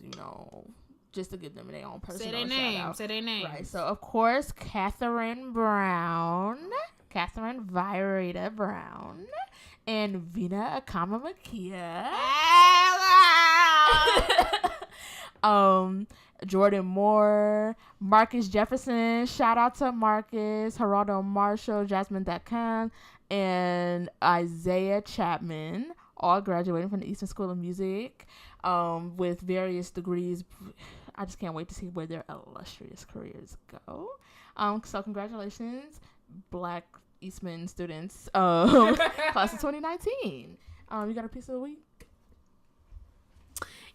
just to give them their own personal shout-out. Say their name. Right. So, of course, Catherine Brown, Catherine Virata Brown, and Veena Akama-Makia. Jordan Moore, Marcus Jefferson, shout out to Marcus, Geraldo Marshall, Jasmine Dakan, and Isaiah Chapman, all graduating from the Eastman School of Music, with various degrees. I just can't wait to see where their illustrious careers go. So congratulations, Black Eastman students, class of 2019. You got a piece of the week?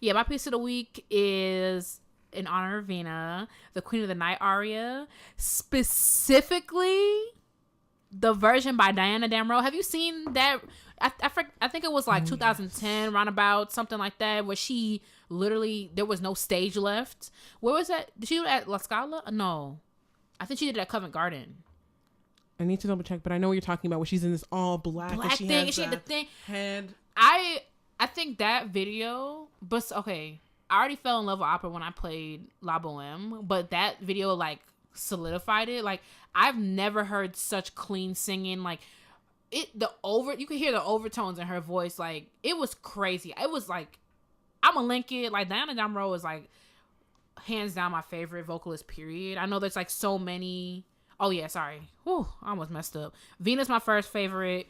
Yeah, my piece of the week is in honor of Veena, the Queen of the Night aria, specifically the version by Diana Damro. Have you seen that? I think it was like 2010, roundabout, something like that, where she literally, there was no stage left. Where was that? Did she do it at La Scala? No. I think she did it at Covent Garden. I need to double check, but I know what you're talking about, where she's in this all black and she thing, has she had the thing. Head. I think that video, but okay, I already fell in love with opera when I played La Boheme, but that video like solidified it. Like, I've never heard such clean singing. Like, you could hear the overtones in her voice. Like, it was crazy. It was like, I'm a link it. Like, Diana Damro is like hands down my favorite vocalist, period. I know there's like so many. Oh yeah, sorry. Whew, I almost messed up. Veena's my first favorite.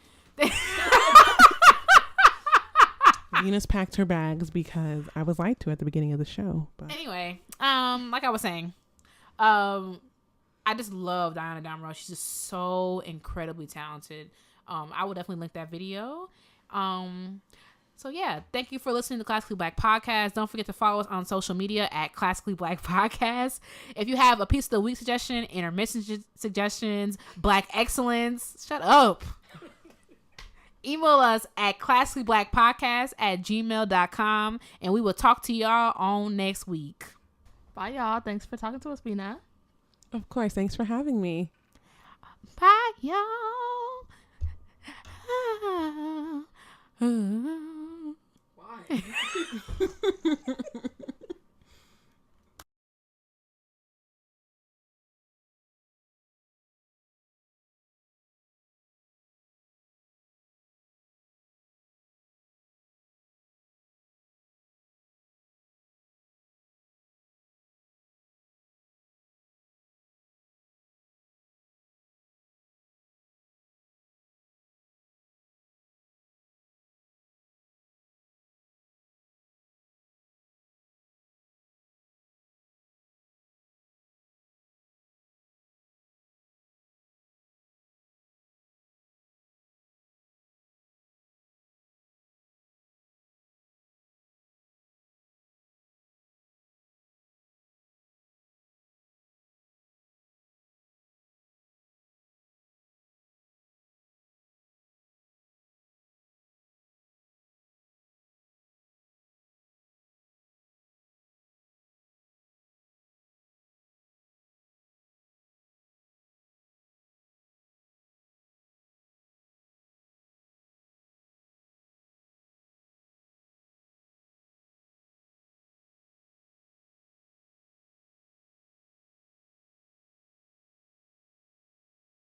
Venus packed her bags because I was lied to at the beginning of the show. But anyway, like I was saying, I just love Diana Damro. She's just so incredibly talented. I will definitely link that video. So yeah, thank you for listening to Classically Black Podcast. Don't forget to follow us on social media at Classically Black Podcast. If you have a piece of the week suggestion, intermission suggestions, Black excellence, shut up. Email us at classicallyblackpodcast@gmail.com, and we will talk to y'all on next week. Bye, y'all. Thanks for talking to us, Veena. Of course. Thanks for having me. Bye, y'all. Why?